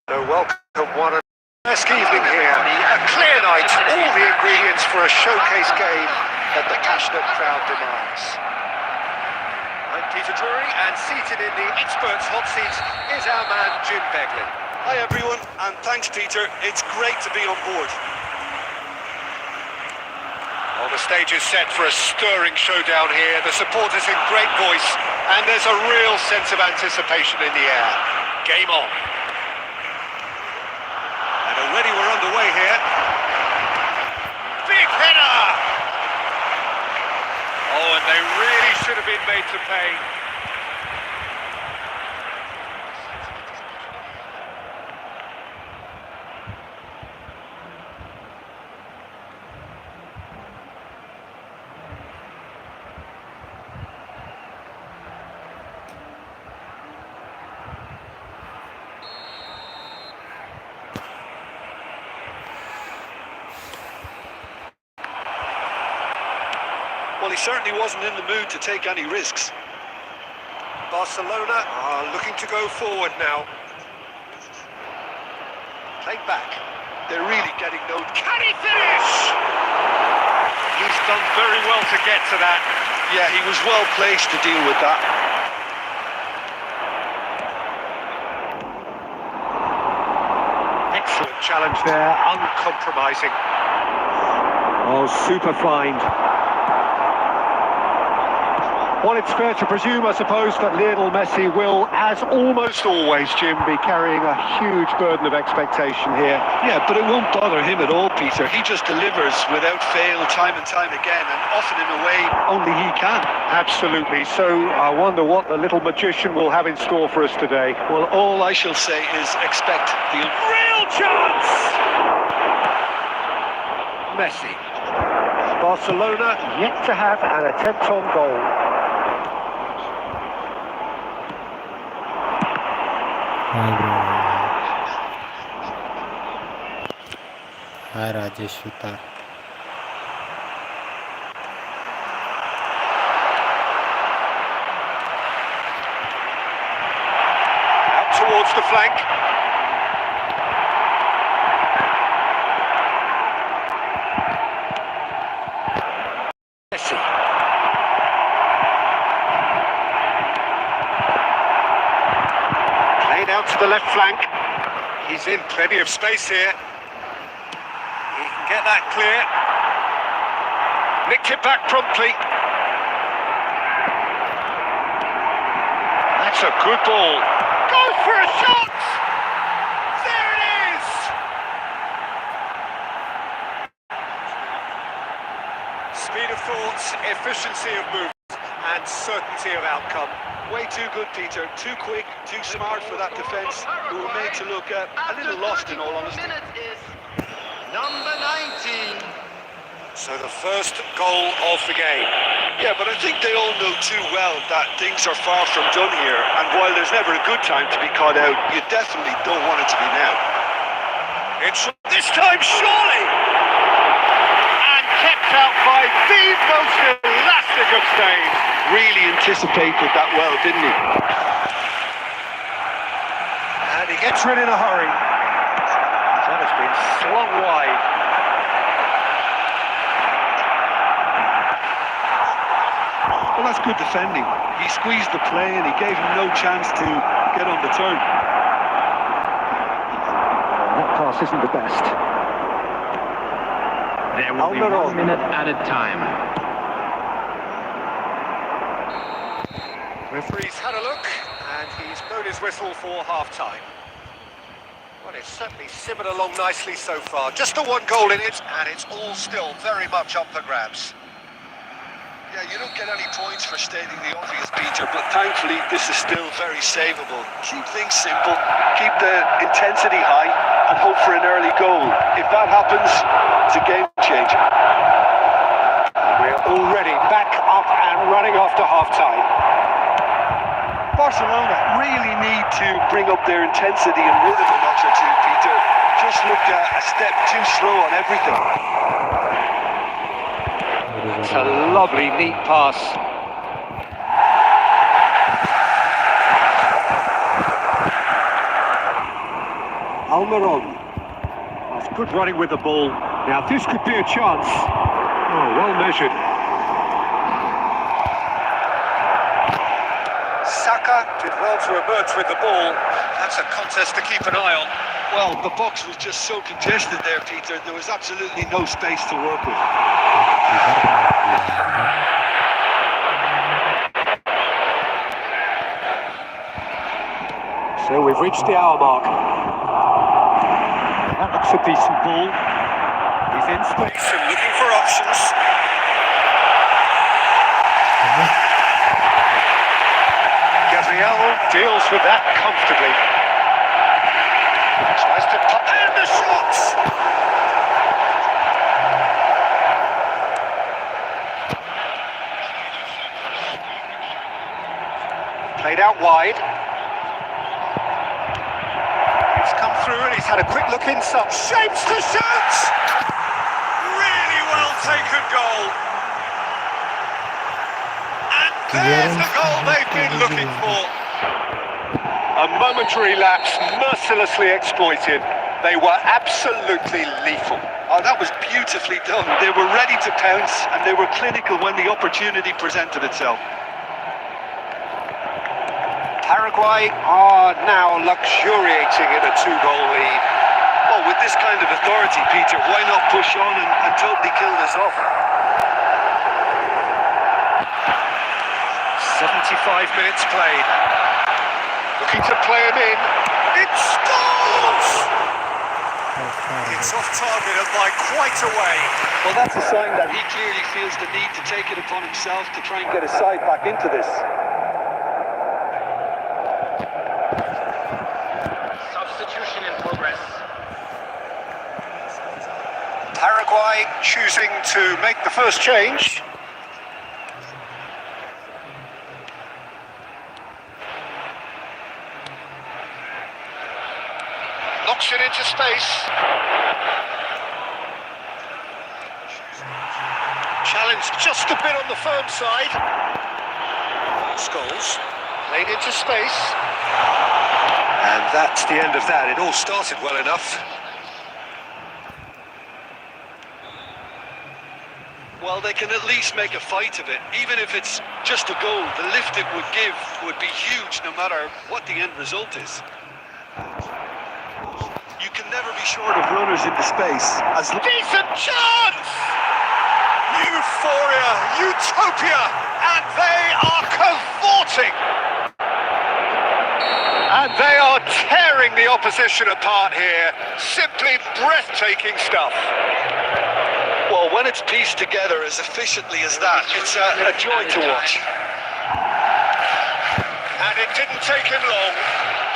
Welcome one and best evening here. A clear night, all the ingredients for a showcase game that the passionate crowd demands. I'm Peter Drury, and seated in the experts' hot seat is our man Jim Begley. Hi everyone, and thanks Peter, it's great to be on board. Well, the stage is set for a stirring showdown here, the supporters in great voice, and there's a real sense of anticipation in the air. Game on. And already we're underway here. Big header! Oh, and they really should have been made to pay. Well, he certainly wasn't in the mood to take any risks. Barcelona are looking to go forward now. Played back. They're really getting no... Can he finish? He's done very well to get to that. Yeah, he was well placed to deal with that. Excellent challenge there, uncompromising. Oh, super find. Well, it's fair to presume, I suppose, that Lionel Messi will, as almost always, Jim, be carrying a huge burden of expectation here. Yeah, but it won't bother him at all, Peter. He just delivers without fail, time and time again, and often in a way only he can. Absolutely. So I wonder what the little magician will have in store for us today. Well, all I shall say is expect the Real chance! Messi. Barcelona Yet to have an attempt on goal. Hi Rajesh Sutar. out towards the flank. Messi. Played out to the left flank. He's in plenty of space here. He can get that clear. Nicked it back promptly. That's a good ball. Goes for a shot! There it is! Speed of thought, efficiency of movement, and certainty of outcome. way too good, Peter. Too quick, too smart for that defence, who were made to look a little lost in all honesty. Number 19. So the first goal of the game. Yeah, but I think they all know too well that things are far from done here, and while there's never a good time to be caught out, you definitely don't want it to be now. It's this time, surely! And kept out by the most elastic of stays. Really anticipated that well, didn't he? And he gets rid in a hurry. That has been slung wide. Well, that's good defending. He squeezed the play and he gave him no chance to get on the turn. That pass isn't the best. There will be 1 minute added time. Referee's had a look, and he's blown his whistle for half-time. Well, it's certainly simmered along nicely so far. Just the one goal in it, and it's all still very much up for grabs. Yeah, you don't get any points for stating the obvious, Peter, but thankfully this is still very savable. Keep things simple, keep the intensity high, and hope for an early goal. If that happens, it's a game changer. We're already back up and running after half-time. Barcelona really need to bring up their intensity and rhythm a notch or two, Peter. Just looked a step too slow on everything. It's a lovely, neat pass. Almiron. That's good running with the ball. Now this could be a chance. Oh, well measured. Saka did well to emerge with the ball. That's a contest to keep an eye on. Well, the box was just so congested there, Peter. There was absolutely no space to work with. So we've reached the hour mark. That looks a decent ball. He's in space and looking for options. Gabriel deals with that comfortably. Tries to pop in the shots. Played out wide. He's come through and he's had a quick look inside. Shapes to shoot! Really well taken goal. And there's the goal they've been looking for. A momentary lapse, mercilessly exploited. They were absolutely lethal. Oh, that was beautifully done. They were ready to pounce and they were clinical when the opportunity presented itself. Paraguay are now luxuriating in a 2-goal lead. Well, with this kind of authority, Peter, why not push on and totally kill this off? 75 minutes played. Looking to play him in. It scores! It's off target and by quite a way. Well, that's a sign that he clearly feels the need to take it upon himself to try and get his side back into this. Substitution in progress. Paraguay choosing to make the first change. Knocks it into space. Challenge just a bit on the firm side. Scholes played into space. And that's the end of that. It all started well enough. Well, they can at least make a fight of it. Even if it's just a goal, the lift it would give would be huge no matter what the end result is. You can never be short of runners into space. Decent chance! Euphoria, utopia, and they are cavorting. And they are tearing the opposition apart here. Simply breathtaking stuff. Well, when it's pieced together as efficiently as that, it's a joy to watch. And it didn't take him long.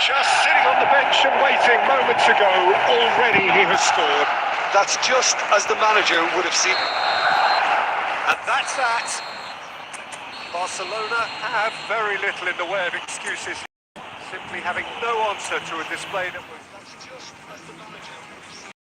Just sitting on the bench and waiting moments ago, already he has scored. That's just as the manager would have seen. And that's that. Barcelona have very little in the way of excuses. Simply having no answer to a display that was... That's just as the manager would have seen.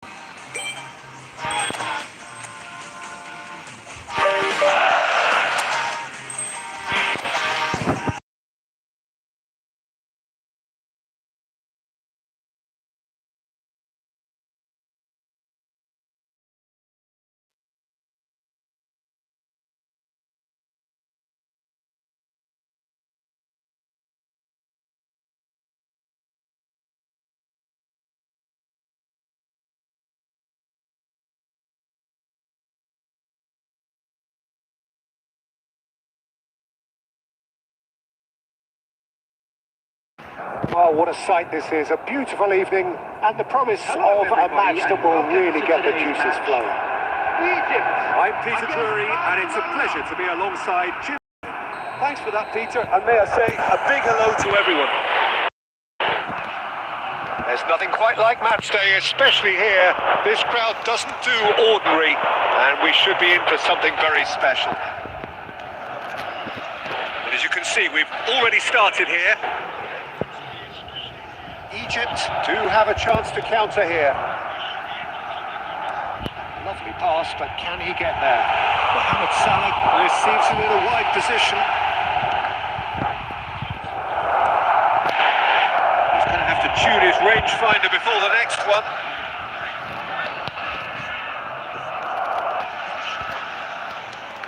Oh, what a sight this is. A beautiful evening and the promise of a match that will really get the juices flowing. I'm Peter Drury and it's a pleasure to be alongside Jim. Thanks for that, Peter, and may I say a big hello to everyone. There's nothing quite like match day, especially here. This crowd doesn't do ordinary, and we should be in for something very special. But as you can see, we've already started here. Egypt do have a chance to counter here. Lovely pass, but can he get there? Mohamed Salah receives it in a wide position. He's going to have to tune his rangefinder before the next one. one.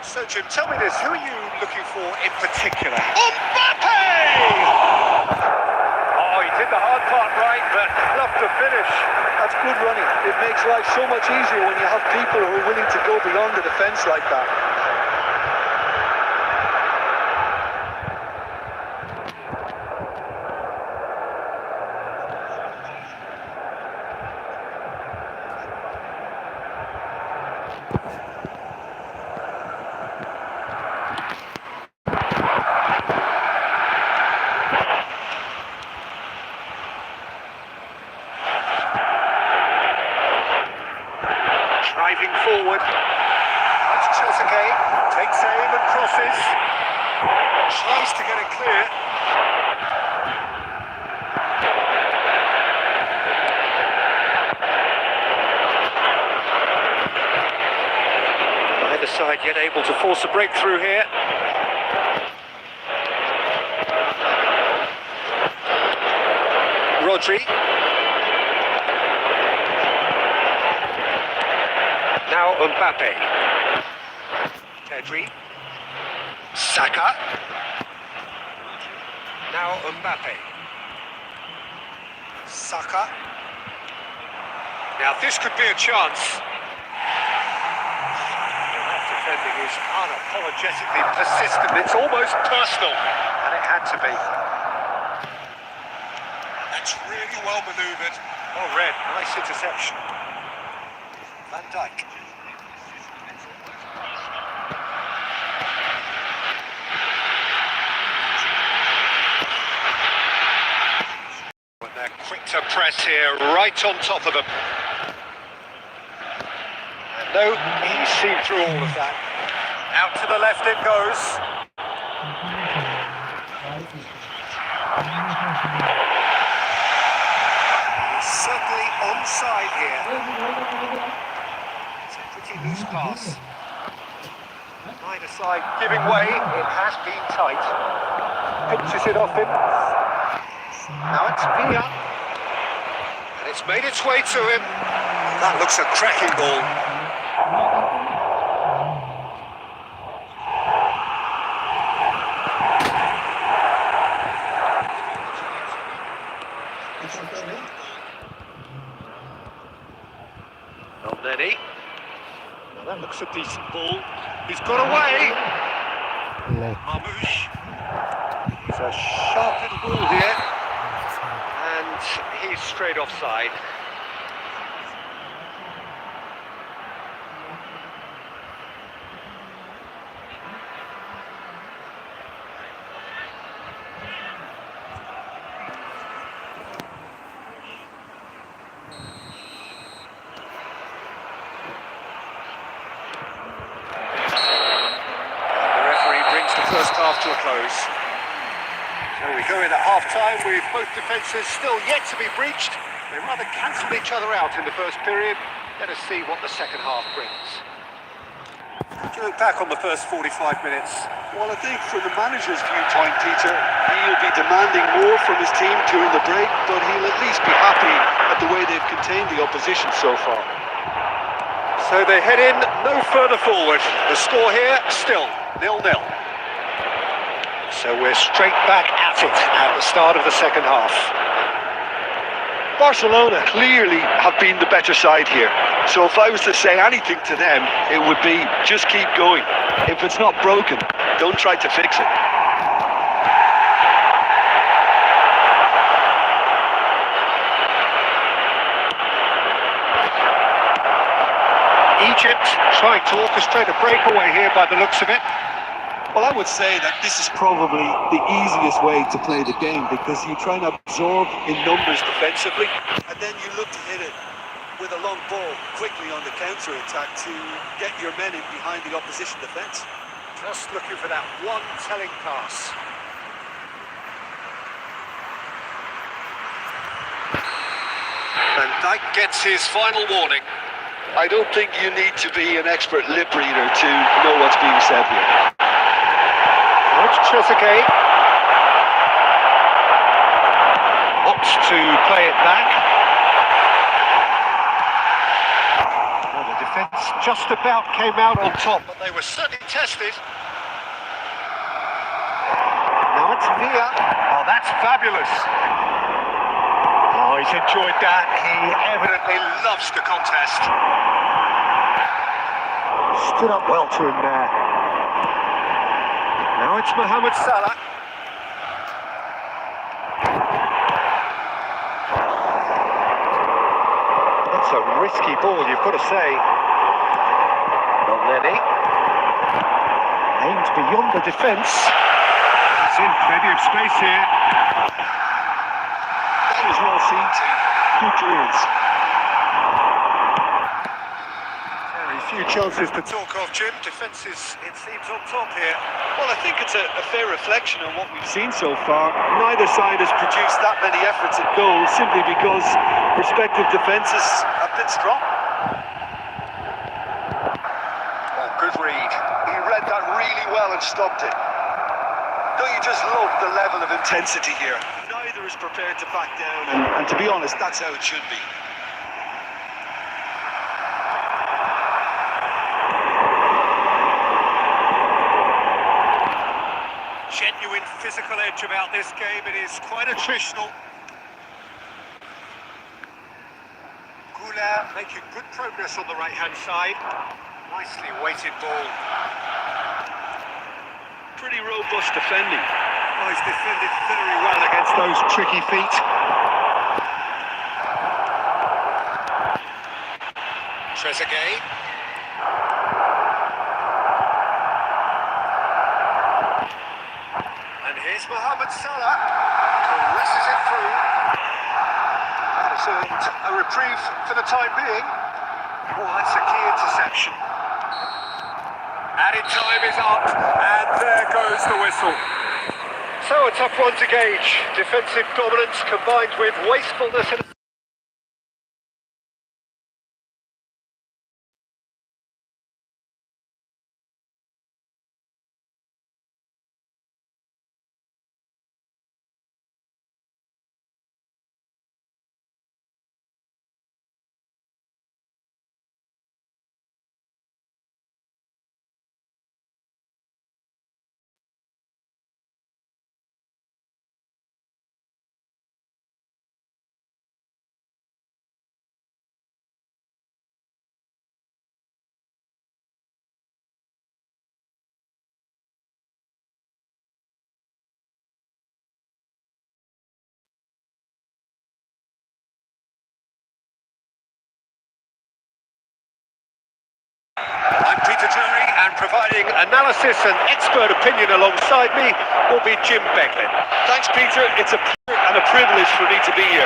So, Jim, tell me this, who are you looking for in particular? Mbappe! Oh, he did the hard part right, but left to finish. That's good running. It makes life so much easier when you have people who are willing to go beyond the defence like that. Driving forward. That's Chelsea. Takes aim and crosses. Tries to get it clear. Either side yet able to force a breakthrough here. Rodri. Now Mbappe. Pedri. Saka. Now Mbappe. Saka. Now this could be a chance. That defending is unapologetically persistent. It's almost personal. And it had to be. That's really well manoeuvred. Oh, Red, nice interception. Van Dijk. And they're quick to press here, right on top of them. And no, he's seen through all of that. Out to the left it goes. He's certainly onside here. It's a pretty loose pass. Either side giving way, it has been tight. Pinches it off him. Now it's Villa. And it's made its way to him. That looks a cracking ball. Not many. Now that looks a decent ball. He's got away. Marmouche. It's a sharp little ball here. And he's straight offside. First half to a close. So we go in at half-time with both defences still yet to be breached. They rather cancelled each other out in the first period. Let us see what the second half brings. Do you look back on the first 45 minutes? Well, I think from the manager's viewpoint, Peter, he'll be demanding more from his team during the break, but he'll at least be happy at the way they've contained the opposition so far. So they head in no further forward. The score here still 0-0. So we're straight back at it at the start of the second half. Barcelona clearly have been the better side here. So if I was to say anything to them, it would be just keep going. If it's not broken, don't try to fix it. Egypt trying to orchestrate a breakaway here by the looks of it. Well, I would say that this is probably the easiest way to play the game because you try and absorb in numbers defensively and then you look to hit it with a long ball quickly on the counter-attack to get your men in behind the opposition defence. Just looking for that one telling pass. Van Dijk gets his final warning. I don't think you need to be an expert lip reader to know what's being said here. It's Chelsea. Opts to play it back. just about came out on top. But they were certainly tested. Now it's Villa. Oh, that's fabulous. Oh, he's enjoyed that. He evidently loves the contest. Stood up well to him there. Now it's Mohamed Salah. That's a risky ball, you've got to say. Not Lenny. Aimed beyond the defence. He's in plenty of space here. That was well seen too. Good clearance. Very few chances to talk of, Jim. Defence is, it seems, on top here. Well, I think it's a fair reflection on what we've seen so far. Neither side has produced that many efforts at goal simply because respective defences have been strong. Oh, good read. He read that really well and stopped it. Don't you just love the level of intensity here? Neither is prepared to back down, and to be honest, that's how it should be. Genuine physical edge about this game. It is quite attritional. Goulart making good progress on the right-hand side. Nicely weighted ball. Pretty robust defending. Oh, he's defended very well against those tricky feet. Trezeguet. And here's Mohamed Salah. Caresses it through. It's a reprieve for the time being. Oh, that's a key interception. Added time is up, and there goes the whistle. So a tough one to gauge. Defensive dominance combined with wastefulness and... I'm Peter Drury, and providing analysis and expert opinion alongside me will be Jim Becklin. Thanks, Peter. It's a pleasure and a privilege for me to be here.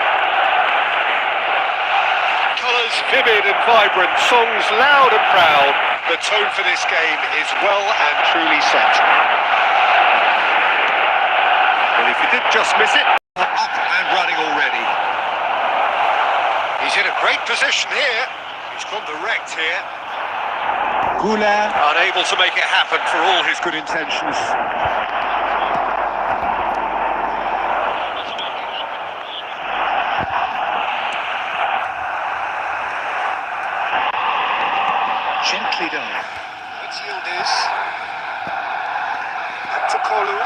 Colours vivid and vibrant, songs loud and proud. The tone for this game is well and truly set. And if you did just miss it, up and running already. He's in a great position here. He's gone direct here. Goulart unable to make it happen for all his good intentions. Gently done. It's Yildiz. Up to Kolu.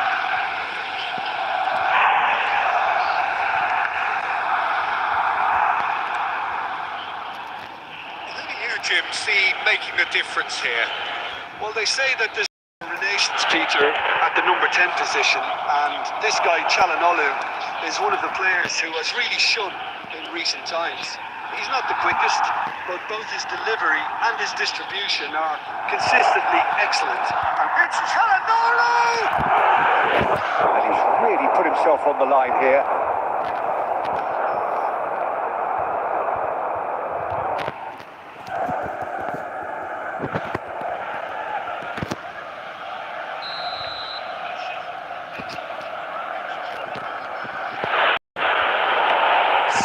Jim, see making a difference here? Well, they say that there's Renaissance, Peter, at the number 10 position, and this guy, Çalhanoğlu, is one of the players who has really shone in recent times. He's not the quickest, but both his delivery and his distribution are consistently excellent. And it's Çalhanoğlu! And he's really put himself on the line here.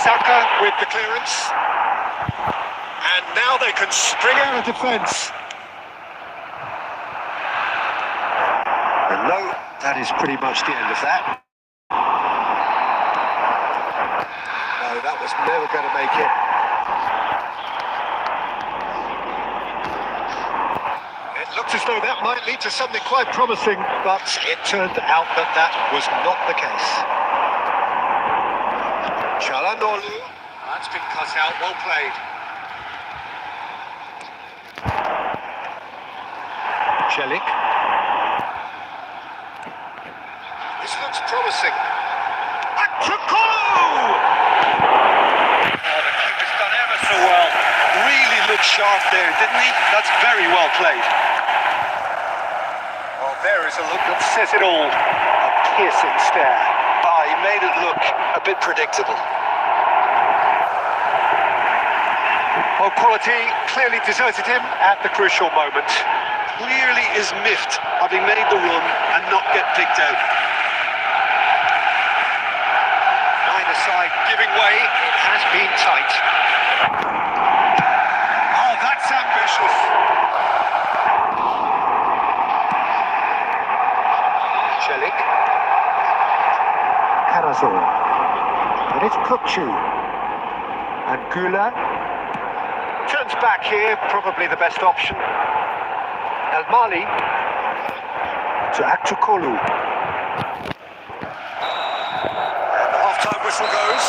Saka with the clearance. And now they can spring out of defence. And no, that is pretty much the end of that. No, that was never going to make it. It looked as though that might lead to something quite promising, but it turned out that that was not the case. Chalanolu. That's been cut out, well played. Celik. This looks promising. Aktukolu! Oh, the keeper's done ever so well. Really looked sharp there, didn't he? That's very well played. Oh, there is a look that says it all. A piercing stare. Ah, he made it look a bit predictable. Well, quality clearly deserted him at the crucial moment. Clearly is miffed, having made the run and not get picked out. Neither side giving way. It has been tight. Oh, that's ambitious. Celik. Karazor. And it's Kukcu. And Gula. Turns back here, probably the best option. El Mali to Aktukolu. And the half-time whistle goes.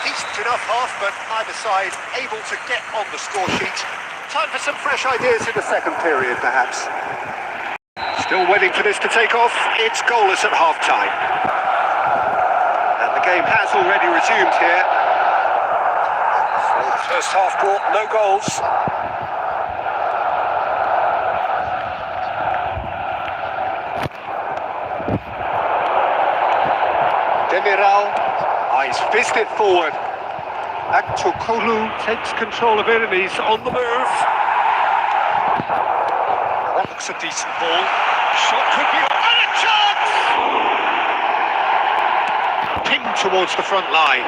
Decent enough half, but neither side able to get on the score sheet. Time for some fresh ideas in the second period, perhaps. Still waiting for this to take off. It's goalless at half-time. And the game has already resumed here. First half brought no goals. Demiral eyes fisted forward. Aktukolu takes control of it and he's on the move. That looks a decent ball. Shot could be on, and a chance! Pinged towards the front line.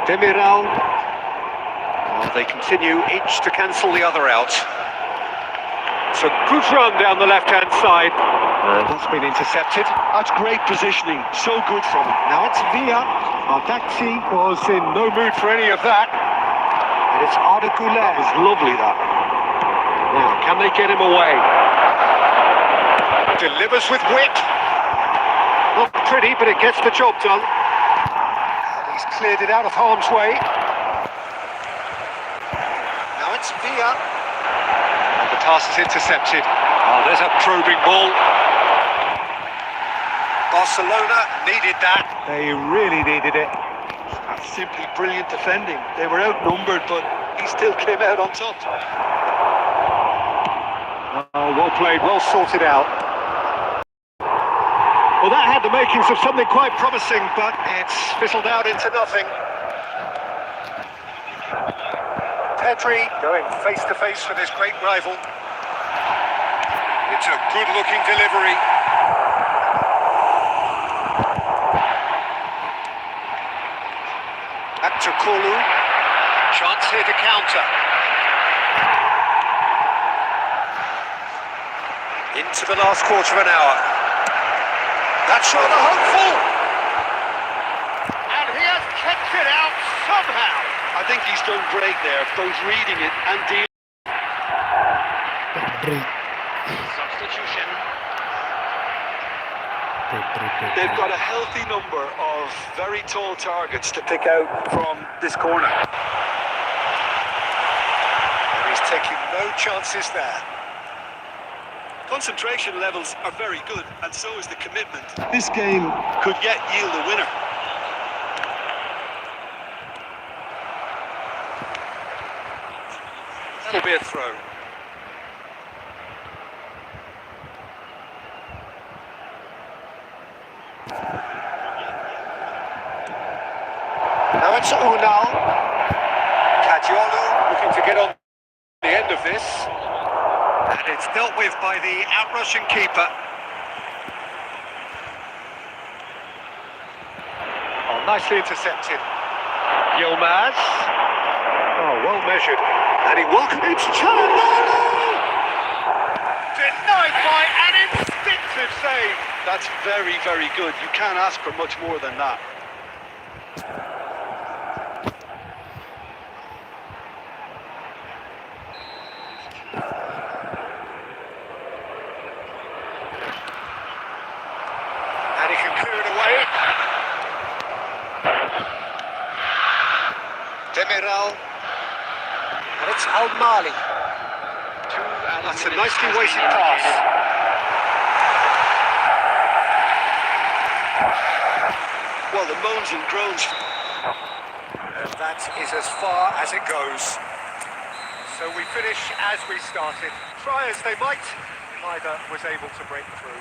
Demiral. Oh, they continue each to cancel the other out. It's a good run down the left-hand side. That's been intercepted. That's great positioning, so good from him. Now it's Villa. Ardaxi was in no mood for any of that. And it's Arda Güler. That was lovely, that. Now, can they get him away? Delivers with wit. Not pretty, but it gets the job done. And he's cleared it out of harm's way. Now it's Villa. And the pass is intercepted. Oh, there's a probing ball. Barcelona needed that. They really needed it. That's simply brilliant defending. They were outnumbered, but he still came out on top. Oh, well played, well sorted out. Well, that had the makings of something quite promising, but it's fizzled out into nothing. Pedri going face to face with his great rival. It's a good-looking delivery. Aktukolu, chance here to counter. Into the last quarter of an hour. That's rather hopeful. And he has kept it out somehow. I think he's done great there, both reading it and dealing. Substitution. They've got a healthy number of very tall targets to pick out from this corner. And he's taking no chances there. Concentration levels are very good, and so is the commitment. This game could yet yield a winner. That'll be a throw. Now it's Unal. Kadiolu looking to get on the end of this. And it's dealt with by the out-rushing keeper. Oh, nicely intercepted. Yilmaz. Oh, well measured. And he welcomed it. Chalanolu! Denied by an instinctive save. That's very, very good. You can't ask for much more than that. Al-Mali. That's a nicely weighted pass. Well, the moans and groans. And that is as far as it goes. So we finish as we started. Try as they might, neither was able to break through.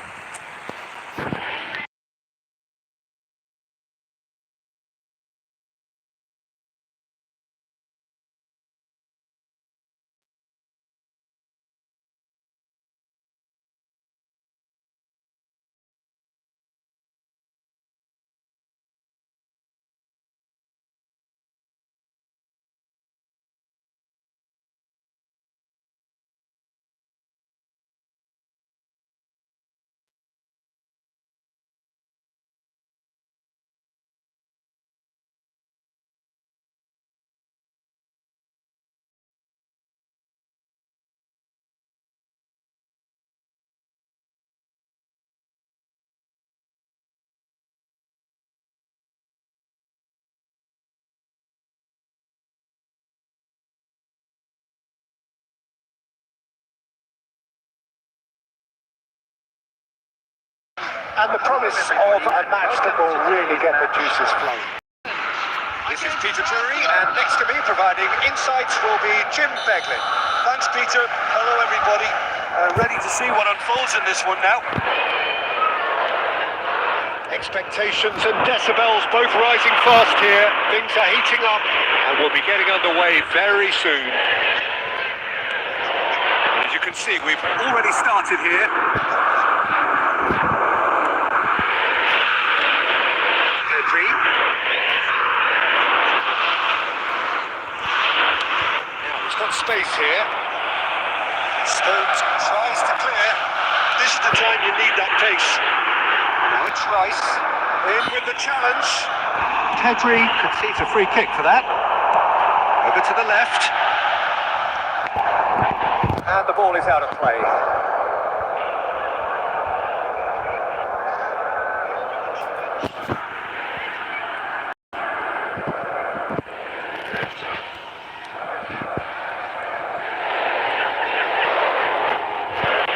And the promise of a match that will really get the juices flowing. This is Peter Drury, and next to me providing insights will be Jim Beglin. Thanks, Peter. Hello, everybody. Ready to see what unfolds in this one now. Expectations and decibels both rising fast here. Things are heating up and we'll be getting underway very soon. As you can see, we've already started here. Pedri. Now he's got space here. Stones tries to clear. This is the time you need that pace. Now it's Rice. In with the challenge. Pedri concedes a free kick for that. Over to the left. And the ball is out of play.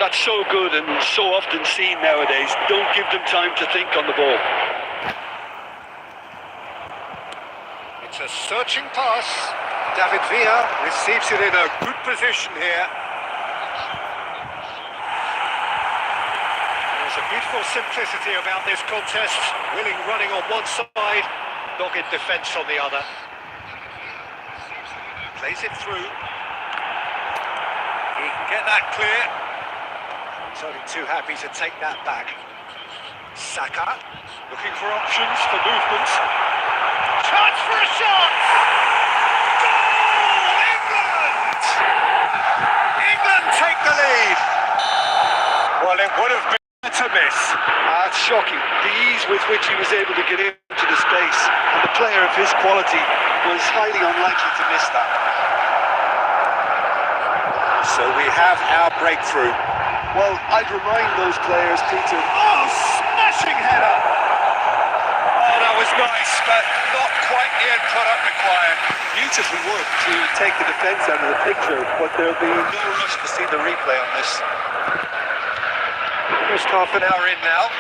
That's so good and so often seen nowadays. Don't give them time to think on the ball. It's a searching pass. David Villa receives it in a good position here. There's a beautiful simplicity about this contest. Willing running on one side, dogged defence on the other. Plays it through. He can get that clear. He's only too happy to take that back. Saka, looking for options for movement. Chance for a shot! Goal! England! England take the lead! Well, it would have been to miss. That's shocking. The ease with which he was able to get into the space, and the player of his quality was highly unlikely to miss that. So we have our breakthrough. Well, I'd remind those players, Peter. Oh, smashing header! Oh, that was nice, but not quite the end product required. Beautifully worked to take the defence out of the picture, but there'll be no rush to see the replay on this. Just half an hour in now.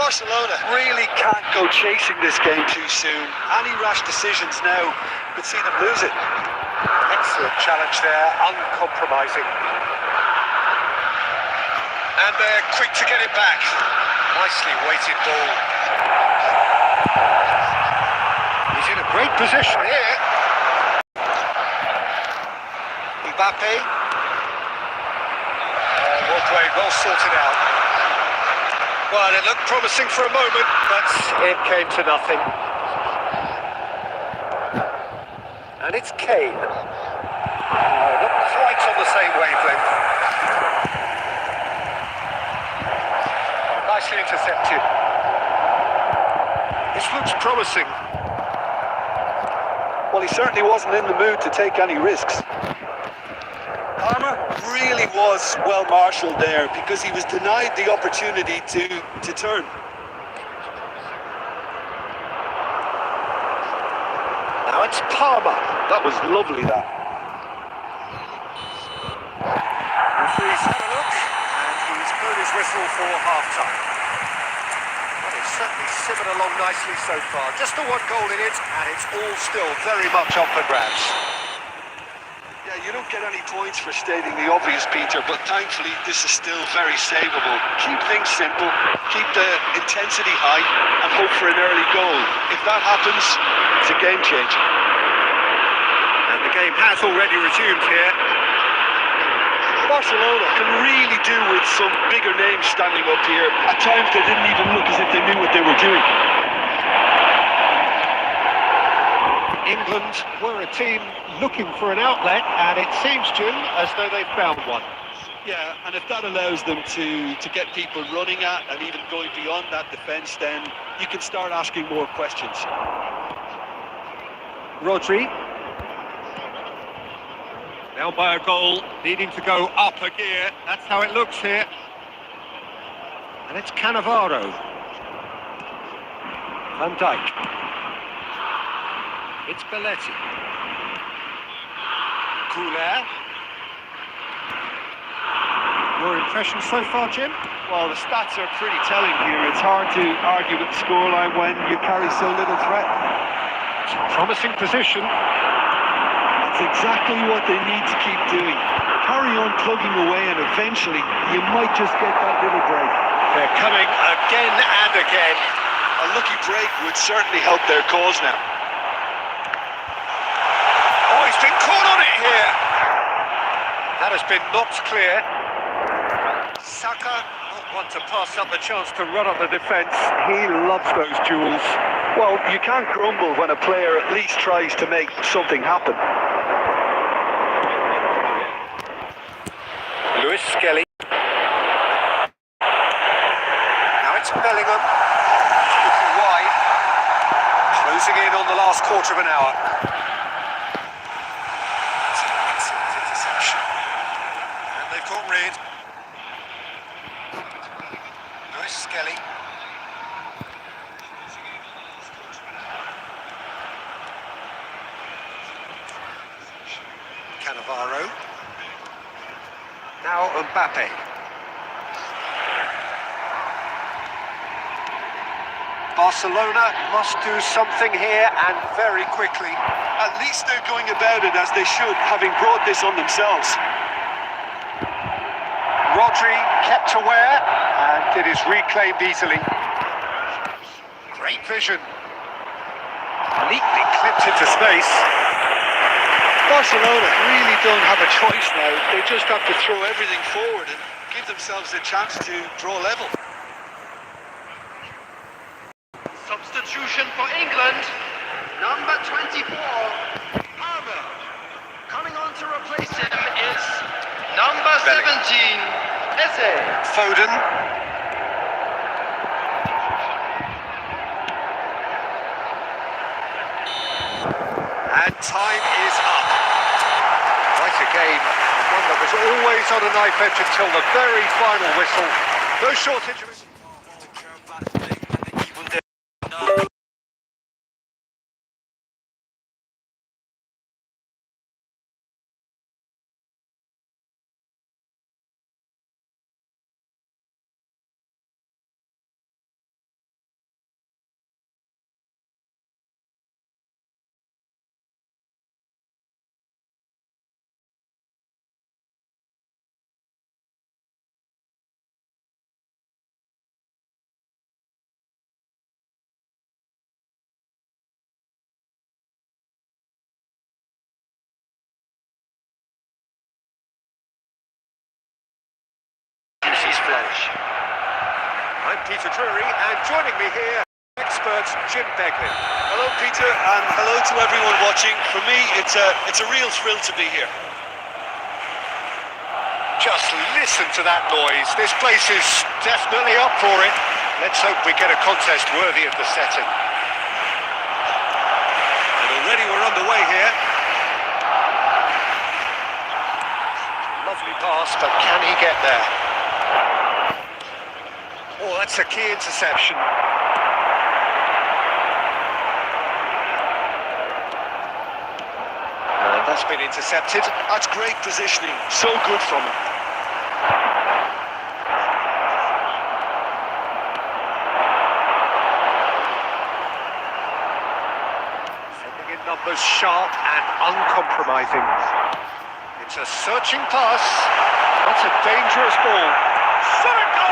Barcelona really can't go chasing this game too soon. Any rash decisions now could see them lose it. Excellent challenge there, uncompromising. And they're quick to get it back. Nicely weighted ball. He's in a great position here. Mbappe. Well played, well sorted out. Well, it looked promising for a moment, but it came to nothing. And it's Kane. Not quite on the same wavelength. Nicely intercepted. This looks promising. Well, he certainly wasn't in the mood to take any risks. Palmer really was well marshalled there because he was denied the opportunity to turn. Now it's Palmer. That was lovely, that. Referee's had a look, and he's blown his whistle for half-time. Well, it's certainly simmered along nicely so far. Just the one goal in it, and it's all still very much up for grabs. Yeah, you don't get any points for stating the obvious, Peter, but thankfully this is still very savable. Keep things simple, keep the intensity high, and hope for an early goal. If that happens, it's a game changer. And the game has already resumed here. Barcelona can really do with some bigger names standing up here. At times they didn't even look as if they knew what they were doing. England were a team looking for an outlet, and it seems, Jim, as though they've found one. Yeah, and if that allows them to get people running at and even going beyond that defence, then you can start asking more questions. Rodri. Now by a goal, needing to go up a gear. That's how it looks here. And it's Cannavaro. Van Dijk. It's Belletti. Couler. Your impression so far, Jim? Well, the stats are pretty telling here. It's hard to argue with the scoreline when you carry so little threat. It's a promising position. That's exactly what they need to keep doing. Carry on plugging away and eventually you might just get that little break. They're coming again and again. A lucky break would certainly help their cause now. Oh, he's been caught on it here. That has been knocked clear. Saka, not one to pass up the chance to run up the defence. He loves those duels. Well, you can't grumble when a player at least tries to make something happen. Lewis Skelly. Now it's Bellingham. Looking wide. Closing in on the last quarter of an hour. It's an excellent interception. And they've got rid. Lewis Skelly. Cannavaro. Now Mbappe. Barcelona must do something here, and very quickly. At least they're going about it as they should, having brought this on themselves. Rodri kept aware, and it is reclaimed easily. Great vision. Neatly clipped into space. Barcelona really don't have a choice now. They just have to throw everything forward and give themselves a chance to draw level. Substitution for England. Number 24, Harbour. Coming on to replace him is number 17, Eze. Foden. And time is up. Quite a game, one that was always on a knife edge until the very final whistle. No shortage of it. I'm Peter Drury, and joining me here, expert Jim Beglin. Hello, Peter, and hello to everyone watching. For me, it's a real thrill to be here. Just listen to that noise. This place is definitely up for it. Let's hope we get a contest worthy of the setting. And already we're on the way here. Lovely pass, but can he get there? Oh, that's a key interception. That's been intercepted. That's great positioning. So good from him. Sending in numbers sharp and uncompromising. It's a searching pass. That's a dangerous ball. Shot a goal!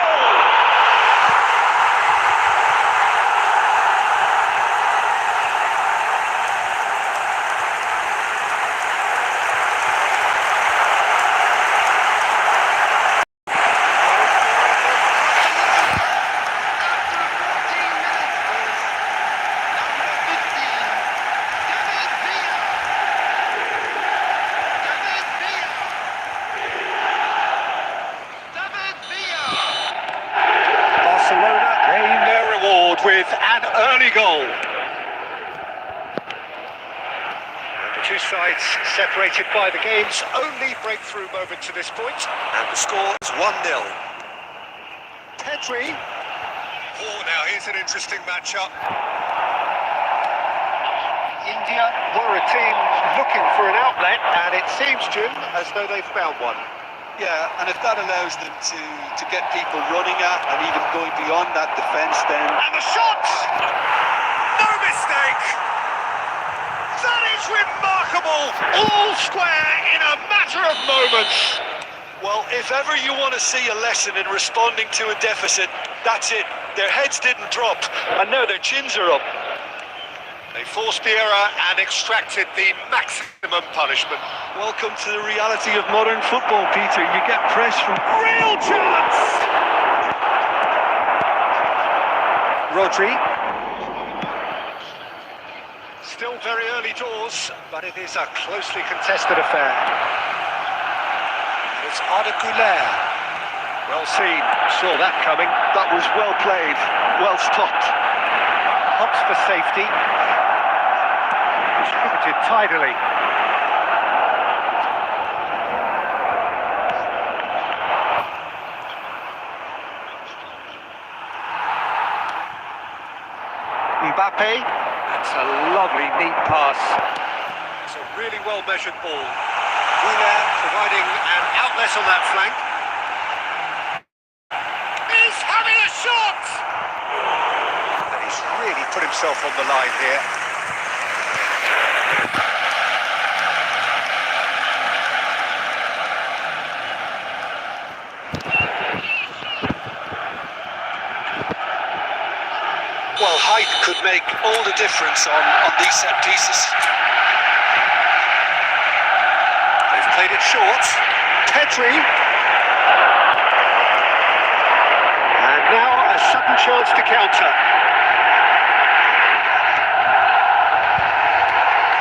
Barcelona gain their reward with an early goal. The two sides separated by the game's only breakthrough moment to this point. And the score is 1-0. Pedri. Oh, now here's an interesting matchup. India were a team looking for an outlet, and it seems, Jim, as though they've found one. Yeah, and if that allows them to get people running at and even going beyond that defence, then... And the shot! No mistake! That is remarkable! All square in a matter of moments! Well, if ever you want to see a lesson in responding to a deficit, that's it. Their heads didn't drop, and now their chins are up. They forced the error and extracted the maximum punishment. Welcome to the reality of modern football, Peter. You get press from... Real chance! Rodri. Still very early doors, but it is a closely contested affair. And it's Arda Güler. Well seen, saw that coming. That was well played, well stopped. Hops for safety. Distributed tidily. Mbappe. That's a lovely, neat pass. It's a really well-measured ball. Güler providing an outlet on that flank. He's having a shot! And he's really put himself on the line here. Well, height could make all the difference on these set pieces. They've played it short. Pedri. And now a sudden chance to counter.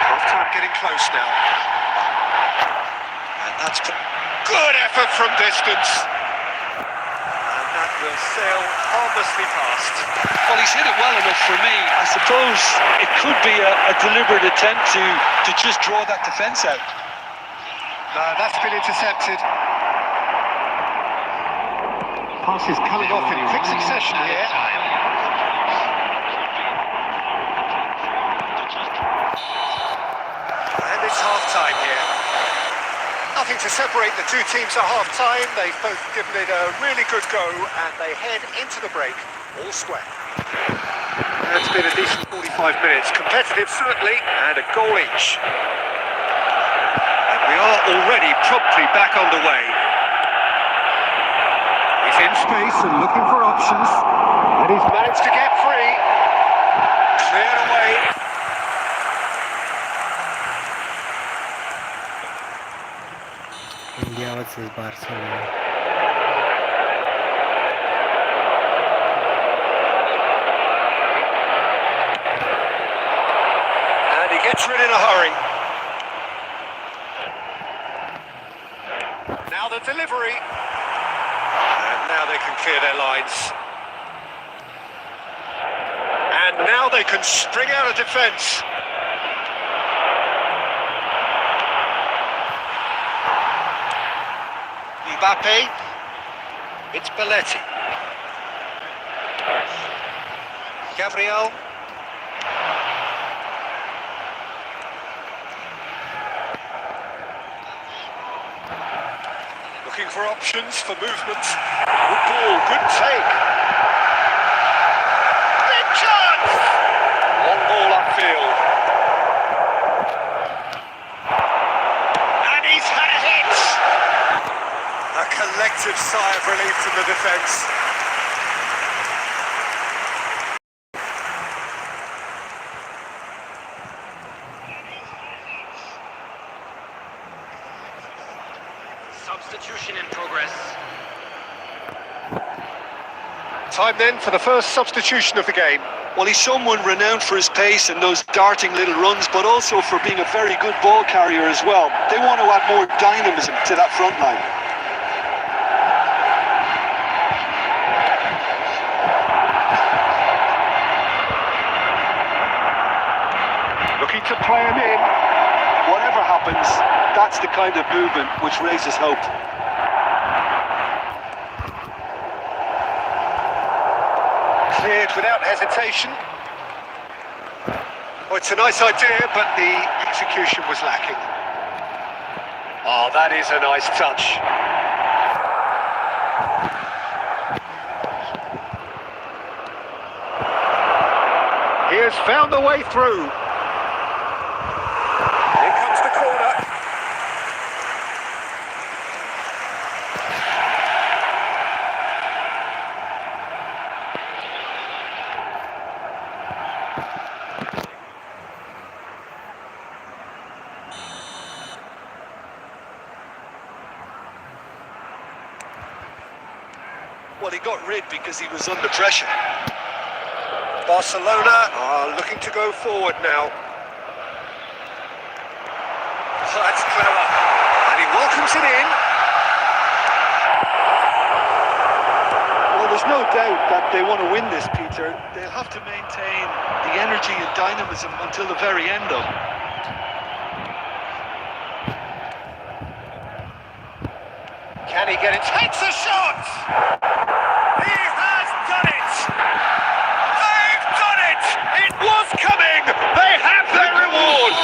Half-time getting close now. And that's good effort from distance. And that will sail harmlessly past. Well, he's hit it well enough for me. I suppose it could be a deliberate attempt to just draw that defence out. That's been intercepted. Passes coming off in quick succession here. And it's half-time here. Nothing to separate the two teams at half-time. They've both given it a really good go, and they head into the break all square. It's been a decent 45 minutes. Competitive, certainly, and a goal each. And we are already promptly back underway. He's in space and looking for options. And he's managed to get free. Cleared away. India versus Barcelona. And he gets rid in a hurry. Now the delivery. And now they can clear their lines. And now they can spring out of defence. Mbappe. It's Belletti. Gabriel. Looking for options for movement. Good ball, good take. Big chance! Long ball upfield. And he's had a hit! A collective sigh of relief from the defence. Substitution in progress. Time then for the first substitution of the game. Well, he's someone renowned for his pace and those darting little runs, but also for being a very good ball carrier as well. They want to add more dynamism to that front line. Looking to play him in. Whatever happens, that's the kind of movement which raises hope. Cleared without hesitation. Oh, it's a nice idea, but the execution was lacking. Oh, that is a nice touch. He has found the way through. Here comes the corner. Well, he got rid because he was under pressure. Barcelona are looking to go forward now. Oh, that's clever. And he welcomes it in. Well, there's no doubt that they want to win this, Peter. They'll have to maintain the energy and dynamism until the very end, though. Can he get it? Takes a shot! He has done it! They've done it! It was coming! They have their reward!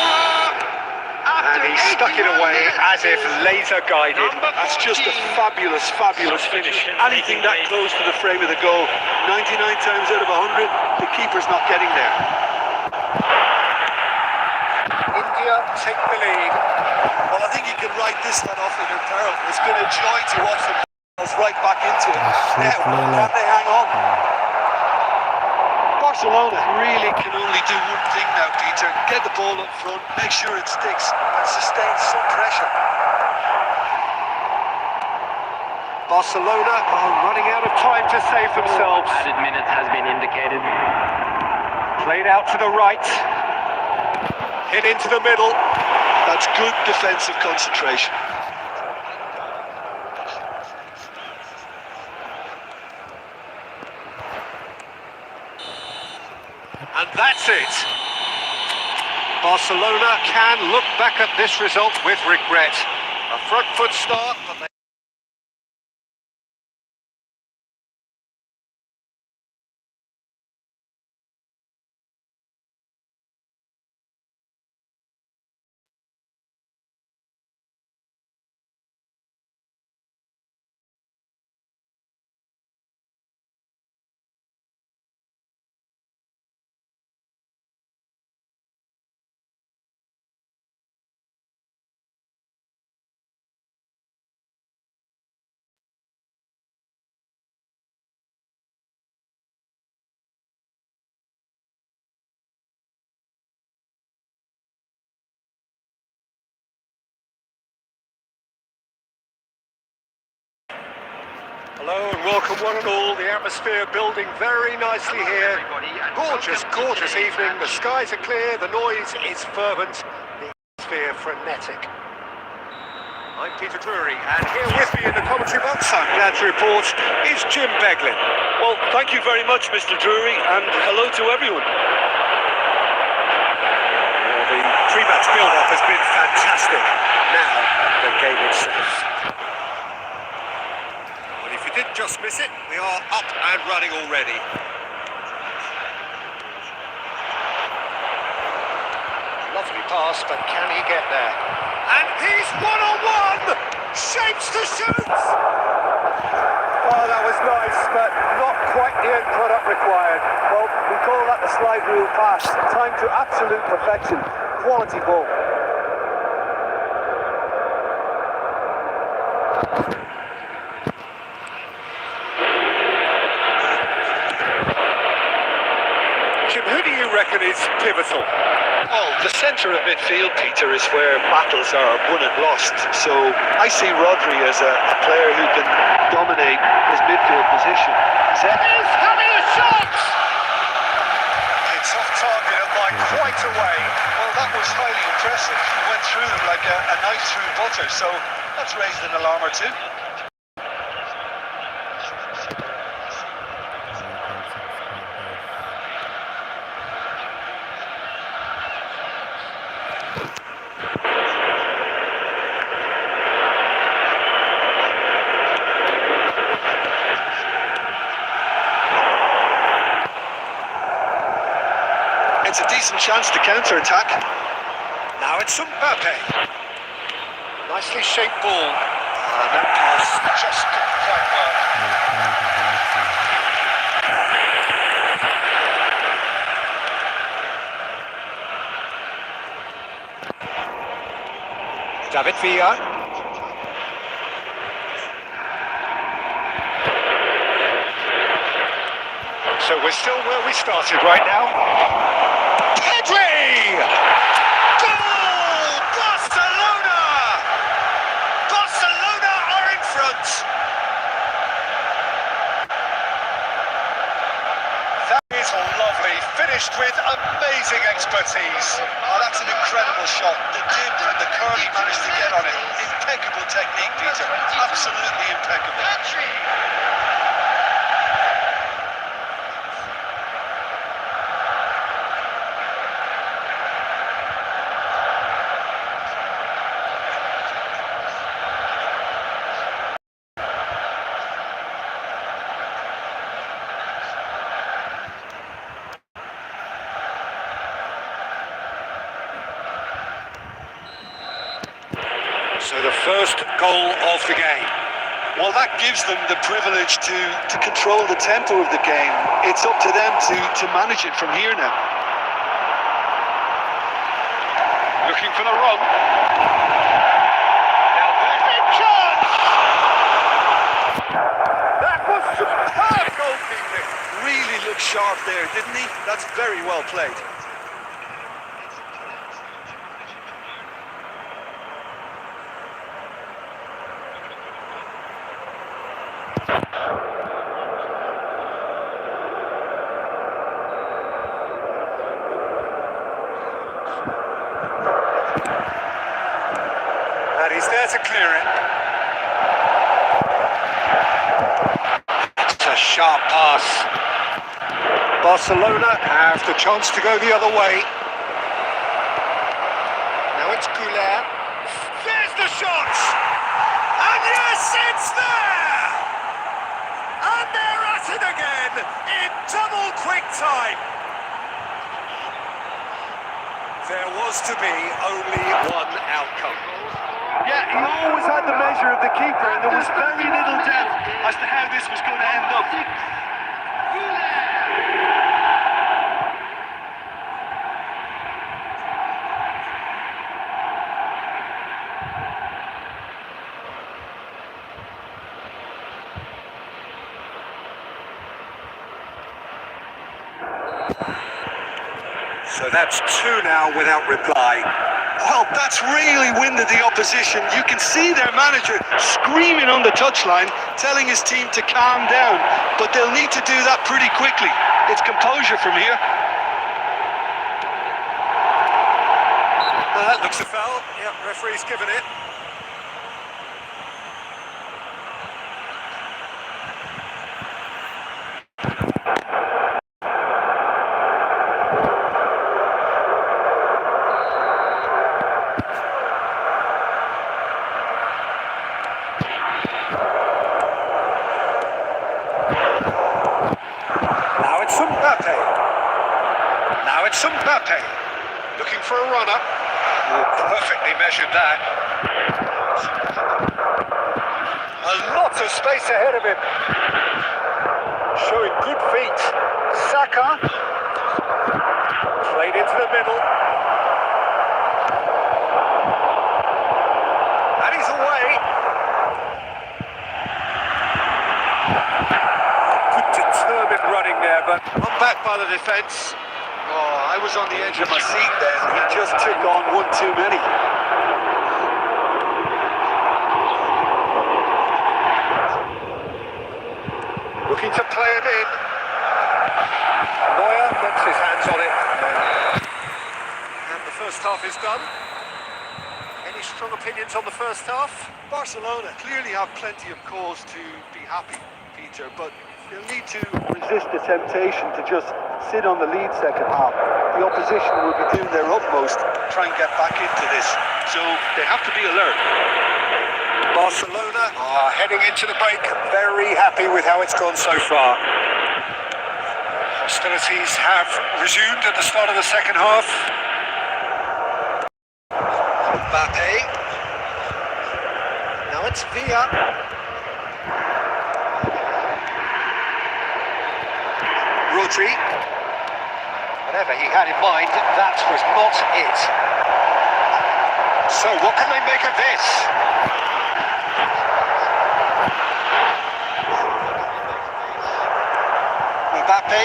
And he stuck it away as if laser guided. That's just a fabulous, fabulous finish. Anything that close to the frame of the goal, 99 times out of 100, the keeper's not getting there. India take the lead. Well, I think you can write this one off in your peril. It's been a joy to watch them right back into it. Now, can they hang on? Barcelona really can only do one thing now, Peter. Get the ball up front, make sure it sticks, and sustain some pressure. Barcelona are running out of time to save themselves. Added minute has been indicated. Played out to the right. Hit into the middle. That's good defensive concentration. And that's it. Barcelona can look back at this result with regret. A front foot start, but they... Hello and welcome one and all. The atmosphere building very nicely here. Gorgeous, gorgeous evening. The skies are clear, the noise is fervent, the atmosphere frenetic. I'm Peter Drury, and here with me in the commentary box, I'm glad to report, is Jim Beglin. Well, thank you very much, Mr. Drury, and hello to everyone. Well, the pre-match build-up has been fantastic. Now, the game itself. If you didn't just miss it, we are up and running already. Lovely pass, but can he get there? And he's one-on-one! shapes to shoot! Oh, that was nice, but not quite the end product required. Well, we call that the slide rule pass. Time to absolute perfection. Quality ball. Jim, who do you reckon is pivotal? Well, the centre of midfield, Peter, is where battles are won and lost. So I see Rodri as a player who can dominate his midfield position. He's having a shot! It's off target and like quite away. Well, that was highly impressive. He went through them like a knife through butter, so that's raised an alarm or two. It's a decent chance to counter-attack. Now it's Mbappe. Nicely shaped ball. And that pass just didn't quite work. David Villa. So we're still where we started right now. Pedri! Goal! Barcelona! Barcelona are in front. That is lovely. Finished with amazing expertise. Oh, that's an incredible shot. The dip and the curl he managed to get on it. Impeccable technique, Peter. Absolutely impeccable. So the first goal of the game. Well, that gives them the privilege to control the tempo of the game. It's up to them to manage it from here now. Looking for the run. Now there's a chance! That was superb goalkeeping. Really looked sharp there, didn't he? That's very well played. And he's there to clear it. It's a sharp pass. Barcelona have the chance to go the other way. Now it's Goulart. There's the shot! And yes, it's there! And they're at it again in double quick time. There was to be only one outcome. Yeah, he always had the measure of the keeper, and there was very little doubt as to how this was going to end up. So that's two now without reply. Well, that's really winded the opposition. You can see their manager screaming on the touchline, telling his team to calm down. But they'll need to do that pretty quickly. It's composure from here. That looks a foul. Yep, referee's given it. Mbappe. Now it's Mbappe. Looking for a runner. Oh, perfectly measured that. space ahead of him. Showing good feet. Saka. Played into the middle. And he's away. Good determined running there, but not back by the defence. Oh, I was on the edge of my seat there. He just took on one too many. Looking to play him in. Neuer gets his hands on it. And the first half is done. Any strong opinions on the first half? Barcelona clearly have plenty of cause to be happy, Peter, but they'll need to resist the temptation to just sit on the lead second half. The opposition will be doing their utmost to try and get back into this, so they have to be alert. Barcelona are heading into the break, very happy with how it's gone so far. Hostilities have resumed at the start of the second half. Mbappe. Now it's Villa. Rodri. Whatever he had in mind, that was not it. So what can they make of this? Mbappe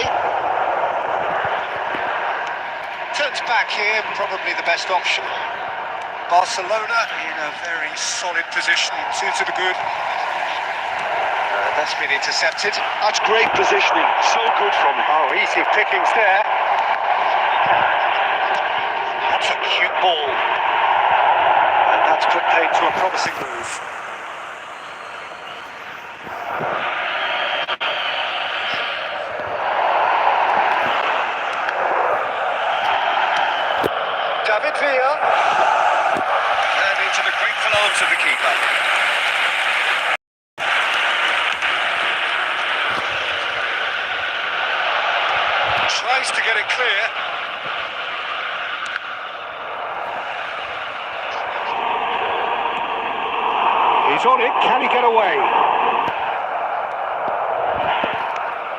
turns back here, probably the best option. Barcelona in a very solid position, two to the good. That's been intercepted. That's great positioning, so good from him. Oh, easy pickings there. That's a cute ball. And that's put paid to a promising move. David Villa. And into the grateful arms of the keeper. Tries to get it clear. He's on it, can he get away?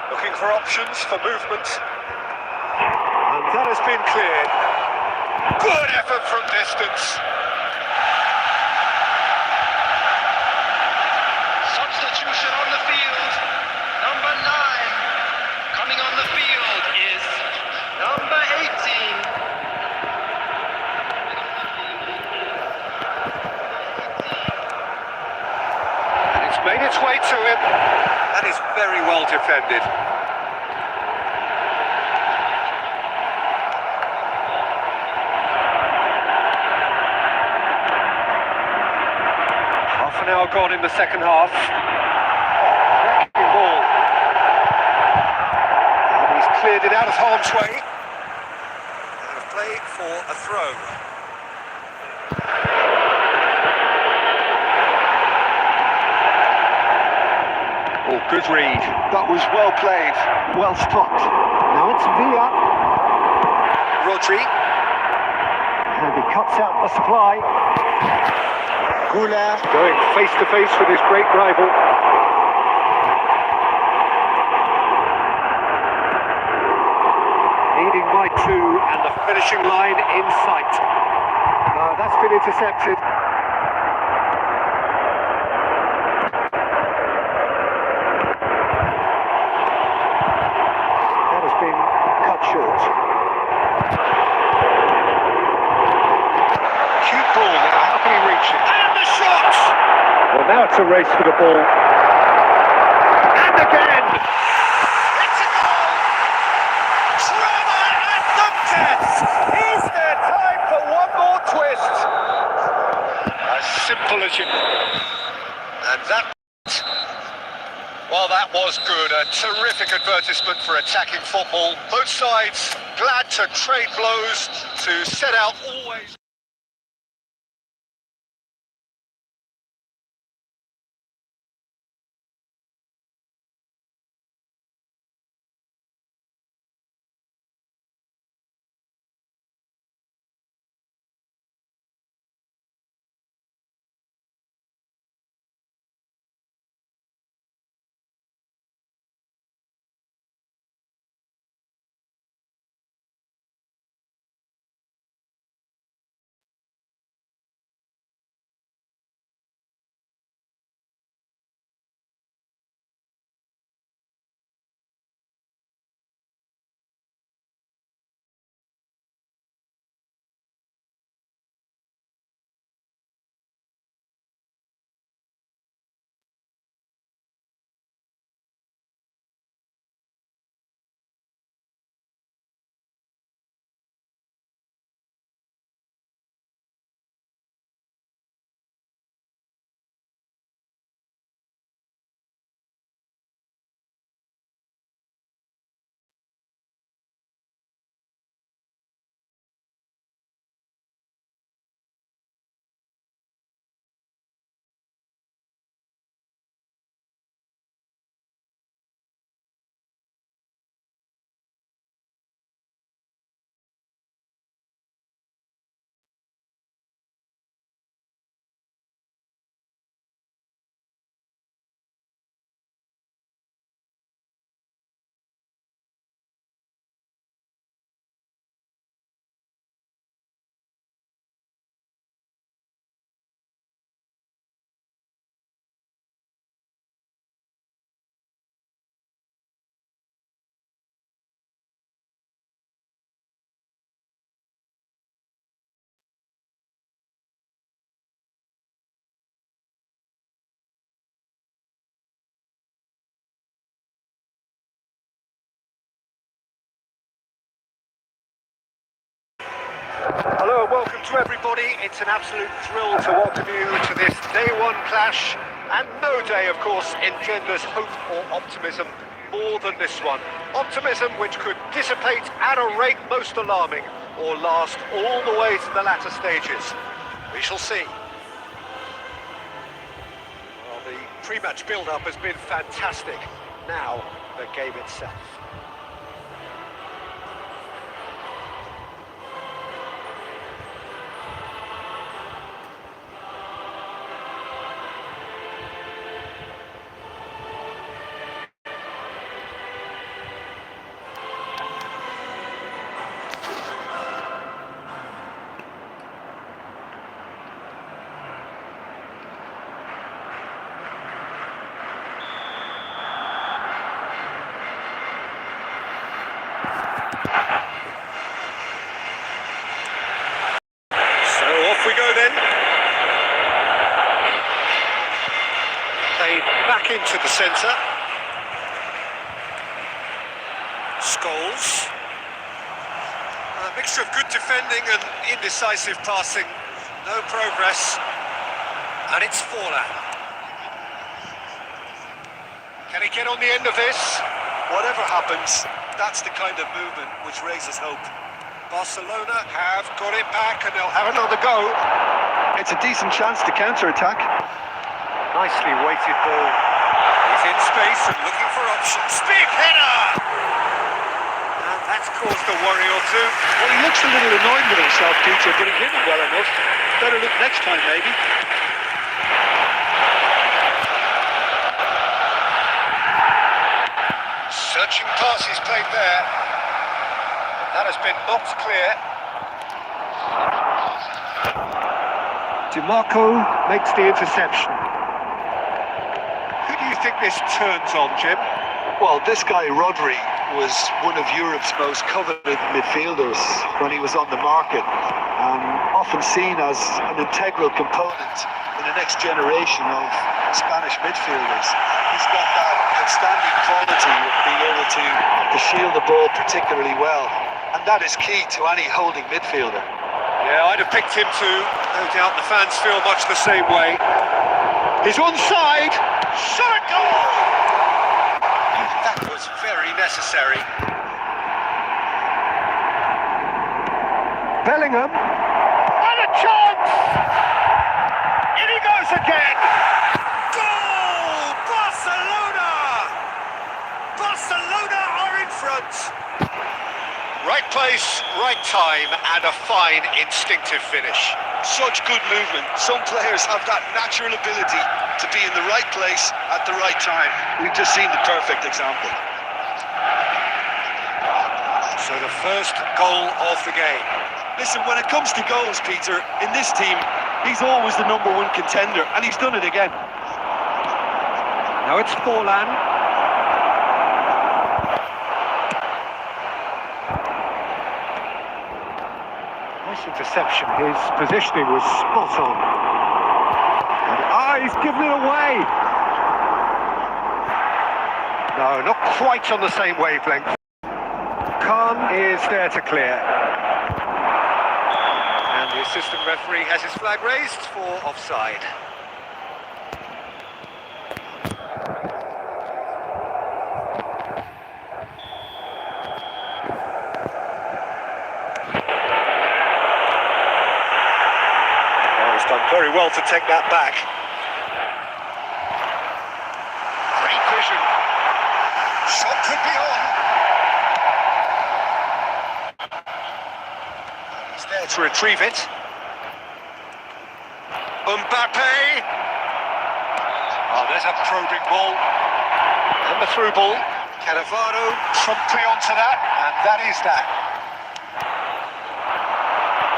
Looking for options for movement. And that has been cleared. Good effort from distance. Substitution on the field. Number 9. Coming on the field is number 18. And it's made its way to him. That is very well defended. Half an hour gone in the second half. Cracking ball. And he's cleared it out of harm's way. And a play for a throw. Oh, good read. That was well played, well stopped. Now it's Villa. Rodri. And he cuts out the supply. Goulart going face to face with his great rival. Leading by 2 and the finishing line in sight. That's been intercepted. That has been cut short. Cute ball now, how can he reach it? And the shot! Well, now it's a race for the ball. And again! It's a goal! Drama at the test! Is there time for one more twist? As simple as you... And that... Well, that was good. A terrific advertisement for attacking football. Both sides glad to trade blows, to set out always... to everybody. It's an absolute thrill to welcome you to this day one clash. And no day, of course, engenders hope or optimism more than this one. Optimism which could dissipate at a rate most alarming or last all the way to the latter stages. We shall see. Well, the pre-match build-up has been fantastic. Now, the game itself. We go then. Played back into the centre. Scholes. A mixture of good defending and indecisive passing. No progress. And it's Forlan. Can he get on the end of this? Whatever happens, that's the kind of movement which raises hope. Barcelona have got it back and they'll have another go. It's a decent chance to counter-attack. Nicely weighted ball. He's in space and looking for options. Big header! And that's caused a worry or two. Well, he looks a little annoyed with himself, Peter, but he hit it well enough. Better look next time, maybe. Searching pass is played there. That has been knocked clear. DiMarco makes the interception. Who do you think this turns on, Jim? Well, this guy, Rodri, was one of Europe's most coveted midfielders when he was on the market, and often seen as an integral component in the next generation of Spanish midfielders. He's got that outstanding quality of being able to shield the ball particularly well. And that is key to any holding midfielder. Yeah, I'd have picked him too. No doubt the fans feel much the same way. He's onside. Shot a goal! That was very necessary. Bellingham. And a chance! In he goes again! Goal! Barcelona! Barcelona are in front! Right place, right time, and a fine instinctive finish. Such good movement. Some players have that natural ability to be in the right place at the right time. We've just seen the perfect example. So the first goal of the game. Listen, when it comes to goals, Peter, in this team, he's always the #1 contender, and he's done it again. Now it's Forlan. Interception. His positioning was spot on. And, he's given it away. No, not quite on the same wavelength. Khan is there to clear. And the assistant referee has his flag raised for offside. Done very well to take that back. Great vision. Shot could be on. He's there to retrieve it. Mbappe. Oh, there's a probing ball. And the through ball. Cannavaro promptly onto that, and that is that.